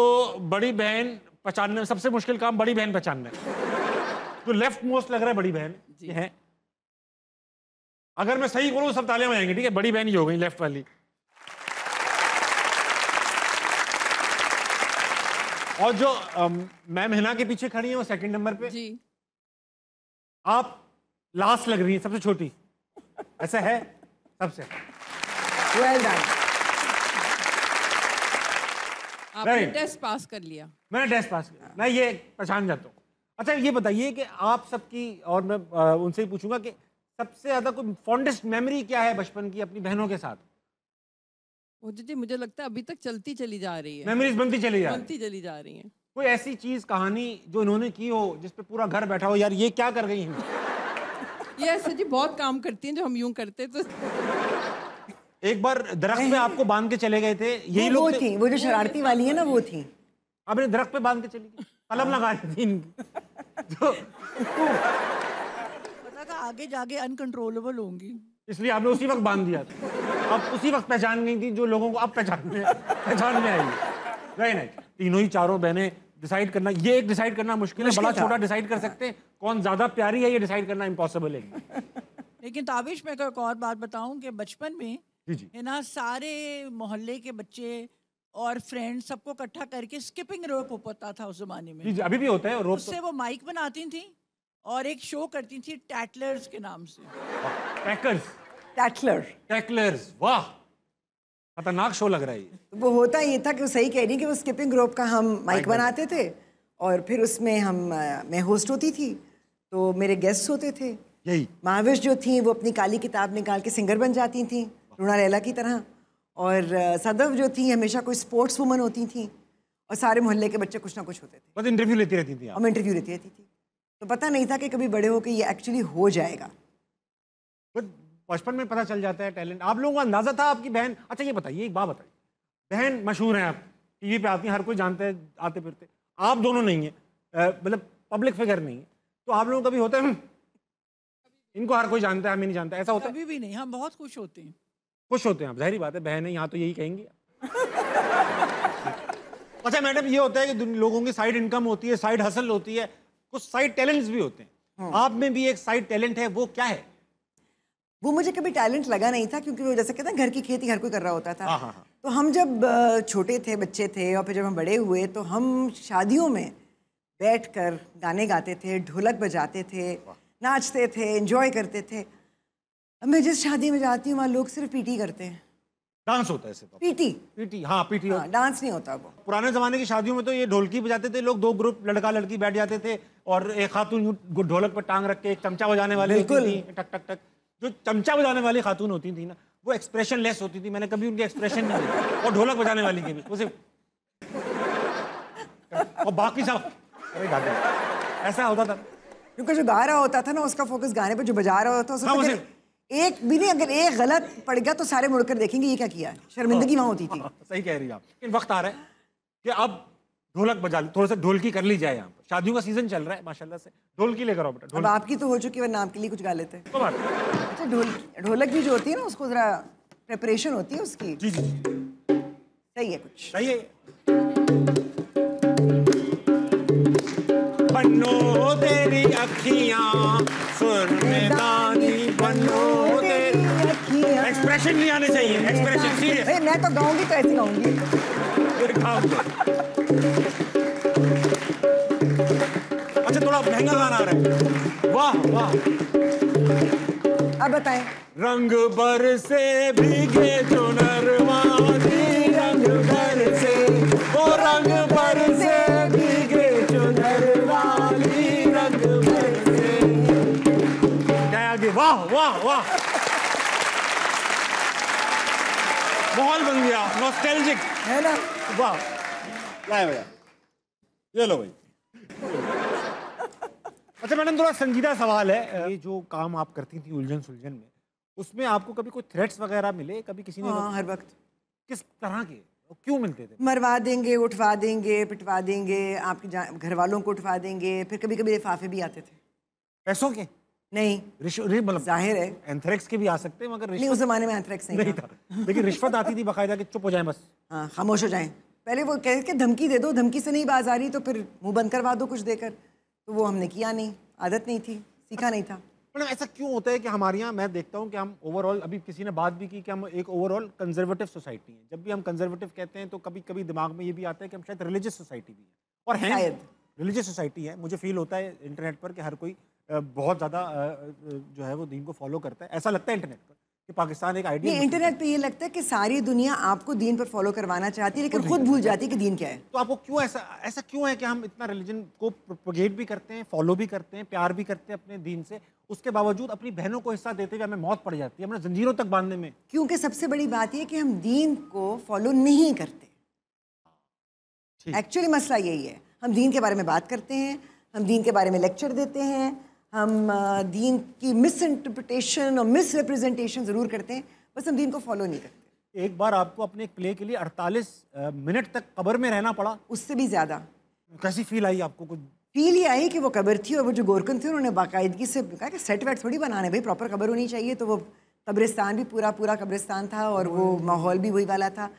बड़ी बहन 95, सबसे मुश्किल काम बड़ी बहन 95, तो लेफ्ट मोस्ट लग रहा है बड़ी बहन ये है। अगर मैं सही करूँ सब तालियां बजाएंगे, ठीक है? बड़ी बहन ही हो गई लेफ्ट वाली। और जो मैम हिना के पीछे खड़ी है वो सेकंड नंबर पे जी। आप लास्ट लग रही है, सबसे छोटी। ऐसा है सबसे। Well done. आपने टेस्ट पास कर लिया। मैंने टेस्ट पास किया, मैं ये पहचान जाता हूँ। अच्छा ये बताइए कि आप सबकी, और मैं उनसे ही पूछूंगा कि सबसे ज्यादा कोई फॉन्डेस्ट मेमोरी क्या है बचपन की अपनी बहनों के साथ? वो जी मुझे लगता है अभी तक चलती चली जा रही है, मेमोरीज बनती चली जा रही बनती चली जा रही हैं। कोई ऐसी चीज कहानी जो इन्होंने की हो जिस पे पूरा घर बैठा हो, यार ये क्या कर गई हैं? ये ऐसे जी बहुत काम करती हैं जो हम यूं करते तो। एक बार दरख्त पे आपको बांध के चले गए थे, यही वो लोग थे? थी, वो जो शरारती वाली है ना, वो थी। आपने दरख्त पे बांध के चली गई, कलम लगा रही थी इनकी। तो पता था आगे जाके अनकंट्रोलेबल होंगी, इसलिए आपने उसी वक्त बांध दिया था। अब उसी वक्त पहचान गई थी जो लोगों को अब पहचान में आई। Very nice. तीनों ही चारों बहनें डिसाइड करना, ये एक डिसाइड करना मुश्किल है, बड़ा छोटा डिसाइड कर सकते हैं, कौन ज्यादा प्यारी है ये डिसाइड करना इम्पॉसिबल है। लेकिन ताबिश मैं एक और बात बताऊं कि बचपन में जी है ना, सारे मोहल्ले के बच्चे और फ्रेंड्स सबको इकट्ठा करके स्किपिंग रोप होता था उस जमाने में। जी, अभी भी होता है रोप। उससे वो माइक बनाती थी और एक शो करती थी टैटलर्स के नाम से। टैटलर्स, वाह खतरनाक शो लग रहा है ये। वो होता ये था कि वो सही कह रही कि वो स्किपिंग रोप का हम माइक बनाते थे और फिर उसमें मैं होस्ट होती थी, तो मेरे गेस्ट होते थे। यही महाविश जो थी वो अपनी काली किताब निकाल के सिंगर बन जाती थी, रूना लैला की तरह। और सदफ जो थी हमेशा कोई स्पोर्ट्स वुमन होती थी और सारे मोहल्ले के बच्चे कुछ ना कुछ होते थे। बस इंटरव्यू लेती रहती थी और मैं इंटरव्यू लेती रहती थी, तो पता नहीं था कि कभी बड़े होकर ये एक्चुअली हो जाएगा। बचपन में पता चल जाता है टैलेंट। आप लोगों को अंदाजा था आपकी बहन? अच्छा ये बताइए, एक बात बताइए, बहन मशहूर हैं, आप टीवी पे आती हैं, हर कोई जानता है आते फिरते, आप दोनों नहीं है, मतलब पब्लिक फिगर नहीं है, तो आप लोगों का भी होता है इनको हर कोई जानता है हमें नहीं जानता, ऐसा होता है? कभी भी नहीं, हम बहुत खुश होते हैं। खुश होते हैं आप, जाहिर बात है, बहन है यहाँ तो यही कहेंगे। अच्छा मैडम, ये होता है कि लोगों की साइड इनकम होती है, साइड हसल होती है, कुछ साइड टैलेंट्स भी होते हैं। आप में भी एक साइड टैलेंट है, वो क्या है? वो मुझे कभी टैलेंट लगा नहीं था, क्योंकि वो जैसे कहते हैं घर की खेती हर कोई कर रहा होता था। हाँ, हाँ, हाँ। तो हम जब छोटे थे, बच्चे थे, और फिर जब हम बड़े हुए तो हम शादियों में बैठकर गाने गाते थे, ढोलक बजाते थे, नाचते थे, एंजॉय करते थे। अब मैं जिस शादी में जाती हूँ वहाँ लोग सिर्फ पीटी करते हैं। डांस होता है सिर्फ? पीटी, हाँ पीटी, हाँ, डांस नहीं होता वो। पुराने जमाने की शादियों में तो ये ढोलकी बजाते थे लोग, दो ग्रुप लड़का लड़की बैठ जाते थे और एक खातून यूं ढोलक पर टांग रख के, एक चमचा बजाने वाली होती थी, टक टक टक। जो चमचा बजाने वाली खातून होती थी ना, वो एक्सप्रेशन लेस होती थी, मैंने कभी उनके एक्सप्रेशन नहीं देखा। और ढोलक बजाने वाली के भी वो सिर्फ, और बाकी सब ऐसा होता था। क्योंकि जो गा रहा होता था ना उसका फोकस गाने पे, जो बजा रहा होता था एक भी नहीं, अगर एक गलत पड़ गया तो सारे मुड़कर देखेंगे ये क्या किया है, शर्मिंदगी वहां होती थी। सही कह रही है आप। इन वक्त आ रहा है कि अब ढोलक बजा ली, थोड़ा सा ढोलकी कर ली जाए। यहाँ पर शादियों का सीजन चल रहा है माशाल्लाह से, ढोलकी लेकर आओ बेटा। अब आपकी तो हो चुकी है, वरना आपके लिए कुछ गा लेते। अच्छा ढोलक भी जो होती है ना, उसको जरा प्रिपरेशन होती है उसकी। जी जी सही है, कुछ सही है। बन्नो तेरी अखियां सुरमेदानी, बन्नो तेरी अखियां। एक्सप्रेशन नहीं आने चाहिए, एक्सप्रेशन सीरियस। मैं तो गाऊंगी तो ऐसे गाऊंगी। अच्छा थोड़ा महंगा गाना आ रहा है, वाह वाह। अब बताएं। रंग बरसे भीगे जो नरवानी, रंग बरसे, वो रंग बरसे भीगे जो नरवानी, रंग बरसे। क्या आगे, वाह वाह वाह। माहौल बन गया, नॉस्टैल्जिक है ना? वाह। लाए भैया, ये लो भाई। अच्छा मैडम, थोड़ा संजीदा सवाल है, ये जो काम आप करती थी उलझन सुलझन में, उसमें आपको कभी कोई थ्रेट्स वगैरह मिले? कभी किसी ने? हाँ, हर वक्त। किस तरह के, क्यों मिलते थे? मरवा देंगे, उठवा देंगे, पिटवा देंगे, आपके घर वालों को उठवा देंगे, फिर कभी कभी लिफाफे भी आते थे। पैसों के? नहीं, मतलब जाहिर है एंथ्रेक्स के भी आ सकते हैं, मगर नहीं, उस जमाने में एंथ्रेक्स नहीं था। लेकिन रिश्वत आती थी बकायदा कि चुप हो जाए बस। हाँ, खामोश हो जाएं। पहले वो कह के धमकी दे दो, धमकी से नहीं बाज आ रही तो फिर मुंह बंद करवा दो कुछ देकर, तो वो हमने किया नहीं, आदत नहीं थी, सीखा नहीं था। मैडम ऐसा क्यों होता है कि हमारे यहाँ, मैं देखता हूँ कि हम ओवरऑल, अभी किसी ने बात भी की कि हम एक ओवरऑल कंजर्वेटिव सोसाइटी है। जब भी हम कंजर्वेटिव कहते हैं तो कभी कभी दिमाग में ये भी आता है कि हम शायद रिलीजियस सोसाइटी भी है, और हैं रिलीजियस सोसाइटी है। मुझे फील होता है इंटरनेट पर कि हर कोई बहुत ज़्यादा जो है वो दीन को फॉलो करता है, ऐसा लगता है इंटरनेट पर। कि पाकिस्तान एक आइडियल नहीं, इंटरनेट पे ये लगता है कि सारी दुनिया आपको दीन पर फॉलो करवाना चाहती है, लेकिन खुद भूल जाती है कि दीन क्या है। तो आपको क्यों ऐसा क्यों है कि हम इतना रिलीजन को प्रोपेगेट भी करते हैं, फॉलो भी करते हैं, प्यार भी करते हैं अपने दीन से, उसके बावजूद अपनी बहनों को हिस्सा देते हुए हमें मौत पड़ जाती है, हमें जंजीरों तक बांधने में? क्योंकि सबसे बड़ी बात यह कि हम दीन को फॉलो नहीं करते। एक्चुअली मसला यही है, हम दीन के बारे में बात करते हैं, हम दीन के बारे में लेक्चर देते हैं, हम दीन की मिस इंटरप्रिटेशन और मिस रिप्रेजेंटेशन ज़रूर करते हैं, बस हम दीन को फॉलो नहीं करते। एक बार आपको अपने एक प्ले के लिए 48 मिनट तक कब्र में रहना पड़ा। उससे भी ज़्यादा। कैसी फील आई आपको? कुछ फील ये आई कि वो कब्र थी और वो जो गोरकन थे उन्होंने बाकायदगी से कहा कि सेट वेट थोड़ी बनाने, भाई प्रॉपर कब्र होनी चाहिए। तो वो कब्रिस्तान भी पूरा कब्रिस्तान था और वो माहौल भी वही वाला था।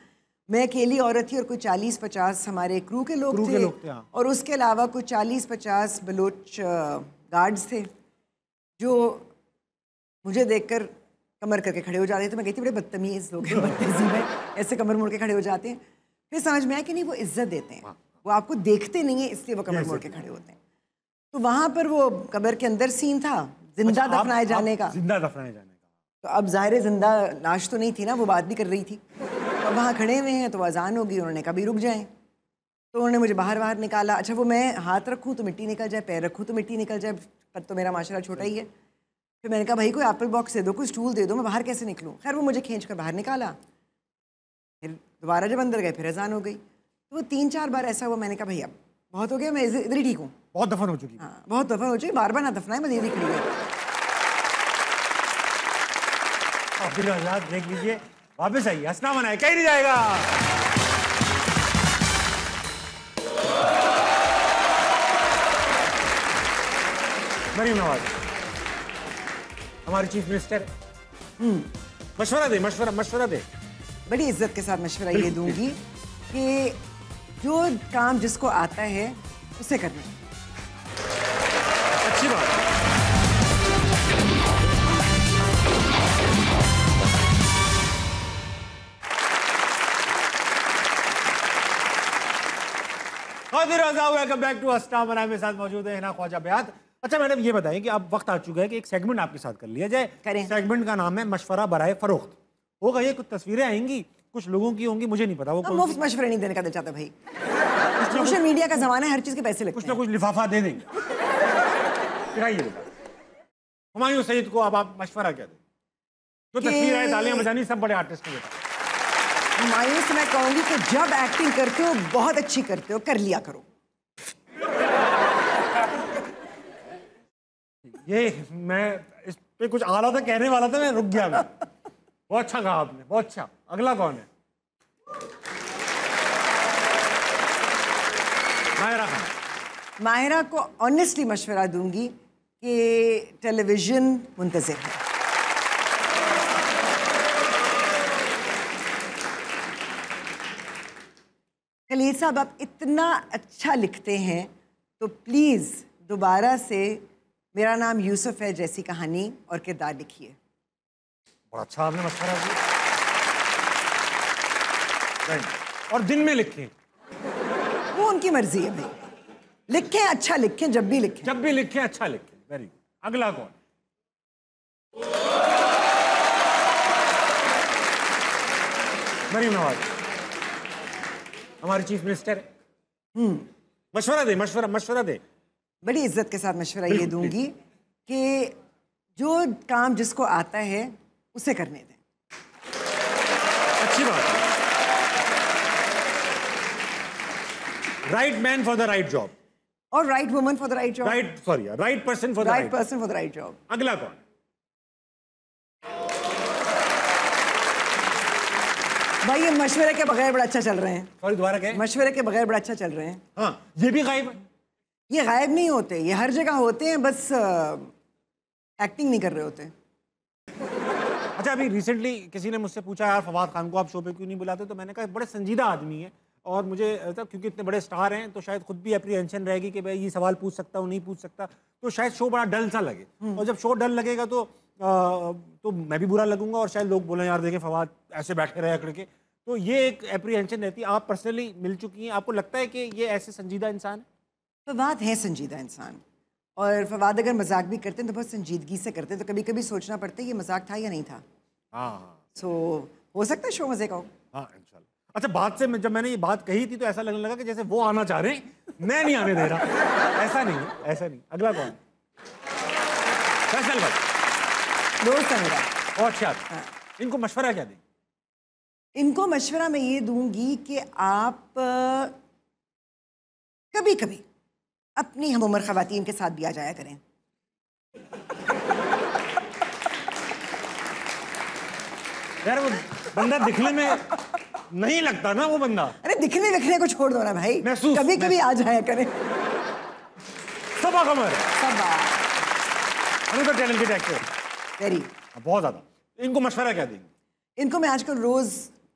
मैं अकेली औरत थी और कोई 40-50 हमारे क्रू के लोग थे और उसके अलावा कुछ 40-50 बलोच गार्ड्स थे जो मुझे देखकर कमर करके खड़े हो जाते थे। तो मैं कहती बड़े बदतमीज़ लोग हैं, बदतमीज़ हैं, ऐसे कमर मुड़ के खड़े हो जाते हैं। फिर समझ में आया कि नहीं, वो इज्जत देते हैं, वो आपको देखते नहीं है इसलिए वो कमर मोड़ के खड़े होते हैं। तो वहाँ पर वो कब्र के अंदर सीन था जिंदा दफनाए जाने का। जिंदा दफनाए जाने का। तो अब ज़ाहिर जिंदा लाश तो नहीं थी ना, वो बात भी कर रही थी। अब वहाँ खड़े हुए हैं तो अजान होगी, उन्होंने कहा भी रुक जाएं। तो उन्होंने मुझे बाहर निकाला। अच्छा, वो मैं हाथ रखूँ तो मिट्टी निकल जाए, पैर रखूँ तो मिट्टी निकल जाए, पद तो मेरा माशाल्लाह छोटा ही है। फिर मैंने कहा भाई कोई एप्पल बॉक्स दे दो, कोई स्टूल दे दो, मैं बाहर कैसे निकलूँ। खैर वो मुझे खींच कर बाहर निकाला। फिर दोबारा जब अंदर गए फिर अजान हो गई। तो वो 3-4 बार ऐसा हुआ। मैंने कहा भैया बहुत हो गया, मैं इधर ही ठीक हूँ। बहुत दफन हो चुकी। हाँ, बहुत दफन हो चुकी, बार बार ना दफनाए, मैं दीदी खड़ी है। फिर आजाद देख लीजिए, वापस आइए, हंसना मनाए, कहीं नहीं जाएगा। मरीम नवाज हमारी चीफ मिनिस्टर। मशवरा दे। बड़ी इज्जत के साथ मशवरा ये दूंगी कि जो काम जिसको आता है उसे करना। अच्छी बात। वेलकम बैक टू हंसना मनाए। मेरे साथ मौजूद है हिना ख्वाजा बयात। अच्छा मैडम ये बताएं कि अब वक्त आ चुका है कि एक सेगमेंट आपके साथ कर लिया जाए। करें। सेगमेंट का नाम है मशवरा बराए फरोख्त। होगा ये, कुछ तस्वीरें आएंगी, कुछ लोगों की होंगी, मुझे नहीं पता वो मुफ्त मशवरे नहीं देने का दिल चाहता भाई। सोशल मीडिया का जमाना है, हर चीज के पैसे लगते हैं। कुछ ना कुछ लिफाफा दे देंगे। हुमायूं सईद को अब आप मशवरा क्या दें? जो तस्वीर आए, तालियां बजानी, सब बड़े आर्टिस्ट हैं। हुमायूं से मैं कहूंगी कि जब एक्टिंग करते हो बहुत अच्छी करते हो, कर लिया करो। ये मैं इस पे कुछ आ रहा था, कहने वाला था, मैं रुक गया। मैं बहुत अच्छा कहा आपने, बहुत अच्छा। अगला कौन है? माहिरा खान। माहिरा को ऑनेस्टली मशवरा दूंगी कि टेलीविजन मुंतज़िर है। खलील साहब आप इतना अच्छा लिखते हैं तो प्लीज़ दोबारा से मेरा नाम यूसुफ है जैसी कहानी और किरदार लिखिए। बड़ा अच्छा आपने मशवरा दिया। और दिन में लिखें। वो उनकी मर्जी है भाई, लिखें अच्छा लिखें, जब भी लिखें। जब भी लिखें अच्छा लिखें। Very good. अगला कौन? मरीम नवाज हमारी चीफ मिनिस्टर। मशवरा दे। बड़ी इज्जत के साथ मशवरा ये दूंगी कि जो काम जिसको आता है उसे करने दें। अच्छी बात है। Right man for the right job और right woman for the right job. Right person for the right job. अगला कौन? भाई ये मशवरे के बगैर बड़ा अच्छा चल रहे हैं। सॉरी दोबारा कहें। मशवरे के बगैर बड़ा अच्छा चल रहे हैं। हाँ, ये भी गायब है। ये गायब नहीं होते, ये हर जगह होते हैं, बस एक्टिंग नहीं कर रहे होते। अच्छा, अभी रिसेंटली किसी ने मुझसे पूछा यार फवाद खान को आप शो पे क्यों नहीं बुलाते, तो मैंने कहा बड़े संजीदा आदमी है और मुझे क्योंकि इतने बड़े स्टार हैं तो शायद खुद भी अप्रीहेंशन रहेगी कि भाई ये सवाल पूछ सकता हूँ नहीं पूछ सकता, तो शायद शो बड़ा डल सा लगे। और जब शो डल लगेगा तो मैं भी बुरा लगूंगा और शायद लोग बोलें यार देखें फवाद ऐसे बैठे रहे अकड़ के। तो ये एक अप्रीहेंशन रहती है। आप पर्सनली मिल चुकी हैं, आपको लगता है कि ये ऐसे संजीदा इंसान है? फवाद है संजीदा इंसान, और फवाद अगर मजाक भी करते हैं तो बहुत संजीदगी से करते हैं। तो कभी कभी सोचना पड़ता है ये मजाक था या नहीं था। हाँ सो हो सकता है शो मजे का हो। हाँ इंशाल्लाह। अच्छा, बात से जब मैंने ये बात कही थी तो ऐसा लगने लगा कि जैसे वो आना चाह रहे हैं, मैं नहीं आने दे रहा। ऐसा नहीं है, ऐसा नहीं। अगला कौन? फैसल भाई, दोस्त है मेरा। बहुत अच्छा। इनको मशवरा क्या दें? इनको मशवरा मैं ये दूंगी कि आप कभी कभी अपनी हम उम्र खवातीन के साथ भी आ जाया करें। यार वो बंदा दिखने में नहीं लगता ना, वो बंदा। अरे दिखने विखने को छोड़ दो ना भाई, महसूस कभी कभी आ जाया करें। सबा कमर, सबा अनदर टैलेंटेड एक्टर, वेरी बहुत ज्यादा। इनको मशवरा क्या देंगे? इनको मैं आजकल रोज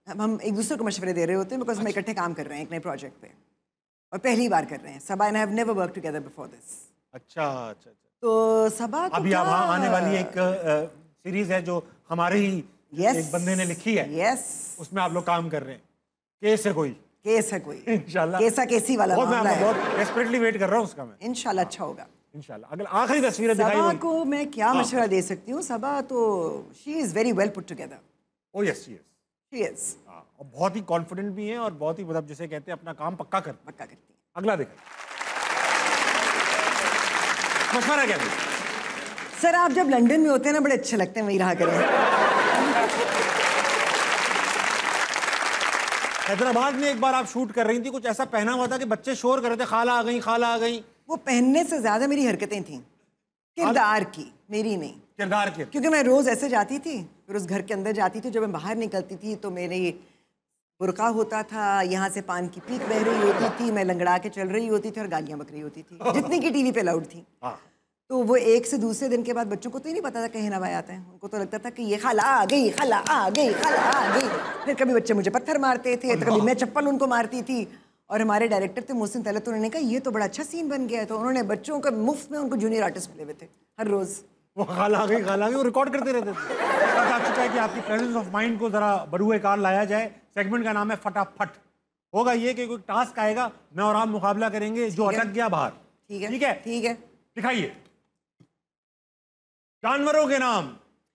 हम एक दूसरे को मशवरे दे रहे होते हैं, बिकॉज हम इकट्ठे काम कर रहे हैं एक नए प्रोजेक्ट पे और पहली बार कर रहे हैं। Saba and I have never work together before this. अच्छा अच्छा। तो सबा को अभी क्या आने वाली एक सीरीज है जो हमारे ही एक बंदे ने लिखी है। यस, उसमें आप लोग काम कर रहे हैं। केस है कोई? केस है कोई, इंशाल्लाह। केसा केसी वाला मामला है। बहुत डेस्परेटली वेट कर रहा हूँ उसका मैं। इंशाल्लाह अच्छा होगा। इंशाल्लाह। अगला आखिरी तस्वीरें दिखाई सबा हुई। को मैं क्या मशवरा दे सकती हूँ? सबा तो she is very well put together. Oh yes, she is. और बहुत ही कॉन्फिडेंट भी है और बहुत ही मतलब जिसे कहते हैं अपना काम पक्का करती है। अगला देखा, मशवरा क्या दें? सर आप जब लंदन में होते हैं ना बड़े अच्छे लगते हैं, वहीं रहा करें। हैदराबाद में एक बार आप शूट कर रही थी, कुछ ऐसा पहना हुआ था कि बच्चे शोर कर रहे थे, खाला आ गई, खाला आ गई। वो पहनने से ज्यादा मेरी हरकतें थी, किरदार की, मेरी नहीं। किरदार की? क्योंकि मैं रोज ऐसे जाती थी, फिर उस घर के अंदर जाती थी, जब मैं बाहर निकलती थी तो मेरे बुरका होता था, यहाँ से पान की पीक बह रही होती थी, मैं लंगड़ा के चल रही होती थी और गालियां बक रही होती थी, जितनी की टीवी पे लाउड थी। तो वो एक से दूसरे दिन के बाद बच्चों को तो ही नहीं पता था कहीं नवाए आते हैं, उनको तो लगता था कि ये खाला आ गई, खाला आ गई, खाला आ गई। फिर कभी बच्चे मुझे पत्थर मारते थे, तो कभी मैं चप्पल उनको मारती थी। और हमारे डायरेक्टर थे मोहसिन तलत, उन्होंने कहा ये तो बड़ा अच्छा सीन बन गया है, तो उन्होंने बच्चों का मुफ्त में उनको जूनियर आर्टिस्ट मिले हुए थे हर रोज। वो खाला आ गई, खाला आ गई, वो रिकॉर्ड करते रहते थे। आ चुका है कि आपकी प्रेजेंस ऑफ माइंड को जरा बरूए कार लाया जाए। सेगमेंट का नाम है फटाफट। होगा ये कि कोई टास्क आएगा, मैं और आप मुकाबला करेंगे, जो अटक गया बाहर। ठीक है, ठीक है, ठीक है। दिखाइए। जानवरों के नाम।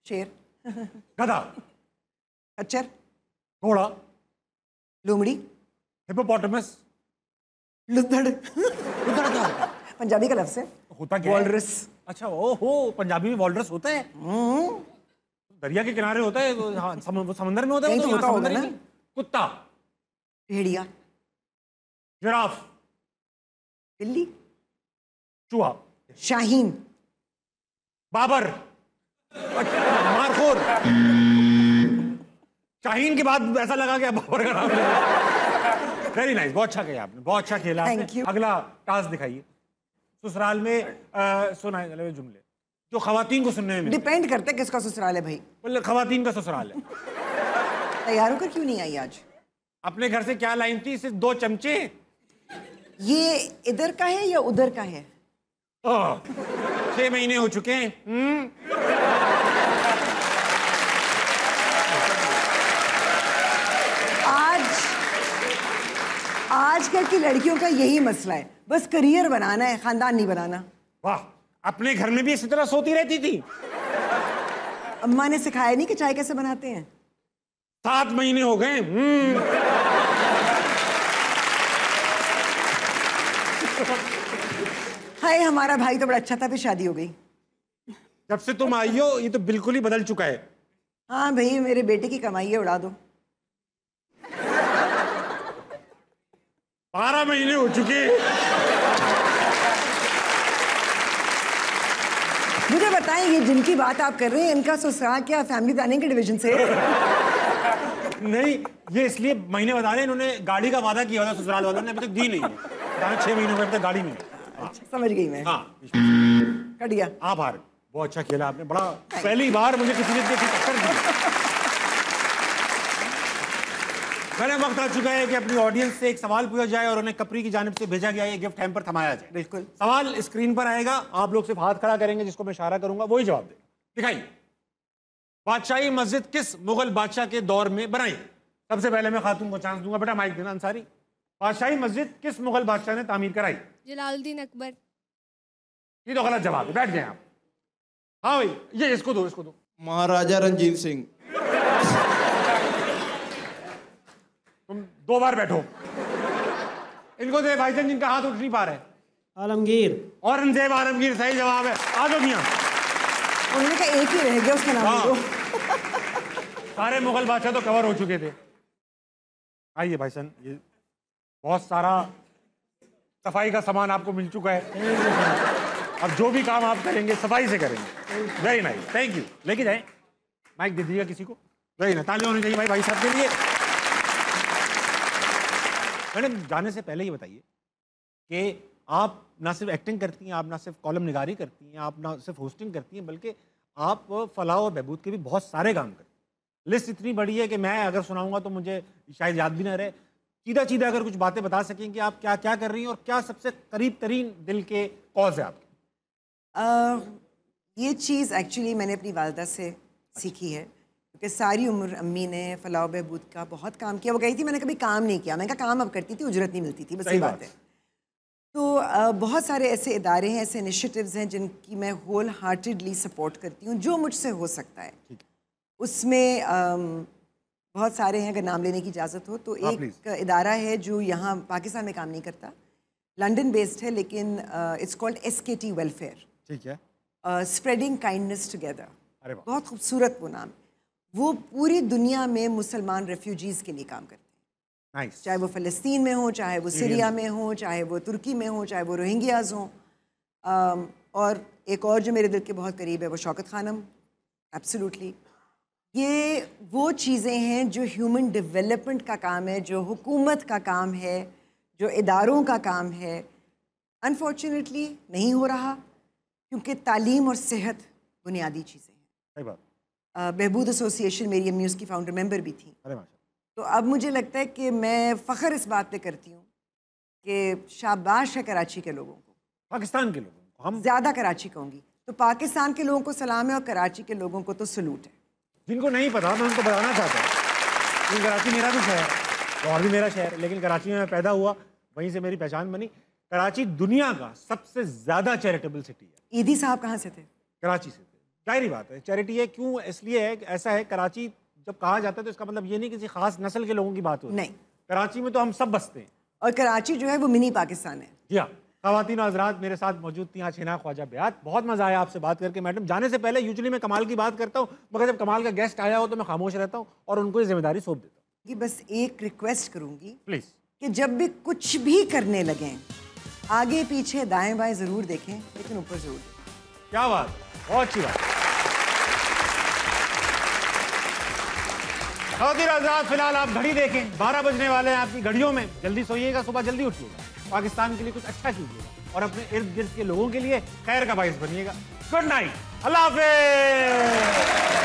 शेर, गधा, खच्चर, घोड़ा, लोमड़ी, हिप्पोपोटामस, लुद्धड़। लुद्धड़ क्या होता है? पंजाबी का लफ्ज़ है। होता क्या है? वॉलरस। अच्छा, ओहो, पंजाबी में वॉलरस होता है? दरिया के किनारे होता है, हाँ, समंदर में होता है। तो होता होगा ना। कुत्ता, भेड़िया, जिराफ, बिल्ली, चूहा, शाहीन, बाबर, मारखोर। शाहीन के बाद ऐसा लगा कि बाबर का नाम है। वेरी नाइस, बहुत अच्छा किया आपने, बहुत अच्छा खेला आपने। अगला टास्क दिखाइए। ससुराल में सुनाए चले जुमले जो खवातीन को सुनने में। डिपेंड करता है किसका ससुराल है भाई। बोले खवातीन का ससुराल है। तैयार होकर क्यों नहीं आई आज? अपने घर से क्या लाई थी? सिर्फ 2 चमचे। ये इधर का है या उधर का है? 6 महीने हो चुके हैं। आजकल की लड़कियों का यही मसला है, बस करियर बनाना है, खानदान नहीं बनाना। वाह, अपने घर में भी इसी तरह सोती रहती थी? अम्मा ने सिखाया नहीं कि चाय कैसे बनाते हैं? 7 महीने हो गए। हाय, हमारा भाई तो बड़ा अच्छा था, फिर शादी हो गई। जब से तुम आई हो ये तो बिल्कुल ही बदल चुका है। हाँ भाई, मेरे बेटे की कमाई है, उड़ा दो। 12 महीने हो चुके। मुझे बताएं, ये जिनकी बात आप कर रहे हैं, इनका ससुराल क्या फैमिली प्लानिंग के डिवीजन से? नहीं, ये इसलिए महीने बता रहे हैं, इन्होंने गाड़ी का वादा किया था ससुराल वालों ने, अभी तक दी नहीं है। 6 महीने में तक गाड़ी में। अच्छा, समझ गई मैं। हाँ, कट गया। आभार, बहुत अच्छा खेला आपने। बड़ा पहली बार मुझे किसी ने टक्कर दी। मैंने वक्त आ चुका है कि अपनी ऑडियंस से एक सवाल पूछा जाए और उन्हें कपरी की जानिब से भेजा गया ये गिफ्ट हैम्पर थमाया जाए। बिल्कुल। सवाल स्क्रीन पर आएगा, आप लोग सिर्फ हाथ खड़ा करेंगे, जिसको मैं इशारा करूंगा वही जवाब दे। दिखाइए। बादशाही मस्जिद किस मुगल बादशाह के दौर में बनाई? सबसे पहले मैं खातून को चांस दूंगा। बेटा माइक देना अंसारी। बादशाही मस्जिद किस मुगल बादशाह ने तामीर कराई? जलालुद्दीन अकबर। ये तो गलत जवाब है, बैठ जाए आप। हाँ भाई, ये इसको दो, इसको दो। महाराजा रंजीत सिंह। तुम 2 बार बैठो। इनको दे भाईजान जिनका हाथ उठ नहीं पा रहे। आलमगीर। औरंगजेब आलमगीर सही जवाब है। आ जाओ मियां। उन्होंने कहा एक ही रह गया उसका नाम दो। सारे मुगल बादशाह तो कवर हो चुके थे। आइए भाईजान, ये बहुत सारा सफाई का सामान आपको मिल चुका है। अब जो भी काम आप करेंगे सफाई से करेंगे। Very nice, thank you. लेके जाए, माइक दे दीजिएगा किसी को। वेरी नाइस, तालियां होनी चाहिए भाई साहब के लिए। मैडम, जाने से पहले ये बताइए कि आप ना सिर्फ एक्टिंग करती हैं, आप ना सिर्फ कॉलम निगारी करती हैं, आप ना सिर्फ होस्टिंग करती हैं, बल्कि आप फलाह और बहबूद के भी बहुत सारे काम करती हैं। लिस्ट इतनी बड़ी है कि मैं अगर सुनाऊंगा तो मुझे शायद याद भी ना रहे। सीधा सीधा अगर कुछ बातें बता सकें कि आप क्या क्या कर रही हैं और क्या सबसे करीब तरीन दिल के कॉज है आपके। ये चीज़ एक्चुअली मैंने अपनी वालदा से सीखी है, क्योंकि सारी उम्र अम्मी ने फलाह और बहबूद का बहुत काम किया। वो कही थी मैंने कभी काम नहीं किया, मैंने कहा काम अब करती थी, उजरत नहीं मिलती थी, बस ये बात है। तो बहुत सारे ऐसे इदारे हैं, ऐसे इनिशिएटिव्स हैं जिनकी मैं होल हार्टेडली सपोर्ट करती हूँ, जो मुझसे हो सकता है। उसमें बहुत सारे हैं, अगर नाम लेने की इजाज़त हो तो एक इदारा है जो यहाँ पाकिस्तान में काम नहीं करता, लंदन बेस्ड है, लेकिन इट्स कॉल्ड SKT वेलफेयर। ठीक है। स्प्रेडिंग काइंडनेस टुगेदर, बहुत खूबसूरत वो नाम। वो पूरी दुनिया में मुसलमान रेफ्यूजीज़ के लिए काम करते हैं। nice. चाहे वो फ़लस्तीन में हो, चाहे वो सीरिया में हो, चाहे वो तुर्की में हो, चाहे वो रोहिंग्याज हों। और एक और जो मेरे दिल के बहुत करीब है वो शौकत खानम। एब्सोल्युटली, ये वो चीज़ें हैं जो ह्यूमन डेवलपमेंट का काम है, जो हुकूमत का काम है, जो इदारों का काम है। अनफॉर्चुनेटली नहीं हो रहा, क्योंकि तालीम और सेहत बुनियादी चीज़ें हैं। सही बात। बहबूद एसोसिएशन मेरी अम्मी उसकी फाउंडर मेंबर भी थी। अरे तो अब मुझे लगता है कि मैं फ़ख्र इस बात पे करती हूँ कि शाबाश है कराची के लोगों को, पाकिस्तान के लोगों को। हम ज़्यादा कराची कहूँगी, तो पाकिस्तान के लोगों को सलाम है और कराची के लोगों को तो सलूट है। जिनको नहीं पता मैं उनको बताना चाहता हूँ, कराची मेरा भी शहर है और भी मेरा शहर है, लेकिन कराची में मैं पैदा हुआ, वहीं से मेरी पहचान बनी। कराची दुनिया का सबसे ज़्यादा चैरिटेबल सिटी है। ईदी साहब कहाँ से थे? कराची से थे। जाहिर बात है, चैरिटी है। क्यों? इसलिए है, ऐसा है, कराची जब कहा जाता है तो इसका मतलब ये नहीं किसी खास नस्ल के लोगों की बात हो, नहीं, कराची में तो हम सब बसते हैं। और कराची जो है वो मिनी पाकिस्तान है। जी हाँ। ख़वातीन और हज़रात, मेरे साथ मौजूद थी आज हिना ख्वाजा बेयात। बहुत मज़ा आया आपसे बात करके मैडम। जाने से पहले यूजुअली मैं कमाल की बात करता हूँ, मगर जब कमाल का गेस्ट आया हो तो मैं खामोश रहता हूँ और उनको ये जिम्मेदारी सौंप देता हूँ। कि बस एक रिक्वेस्ट करूँगी प्लीज़, कि जब भी कुछ भी करने लगें, आगे पीछे दाएं बाएं ज़रूर देखें, लेकिन ऊपर ज़रूर देखें। क्या बात, बहुत अच्छी बात। फिलहाल आप घड़ी देखें, 12 बजने वाले हैं आपकी घड़ियों में। जल्दी सोइएगा, सुबह जल्दी उठिएगा, पाकिस्तान के लिए कुछ अच्छा कीजिएगा और अपने इर्द गिर्द के लोगों के लिए खैर का बाइस बनिएगा। गुड नाइट, अल्लाह हाफिज़।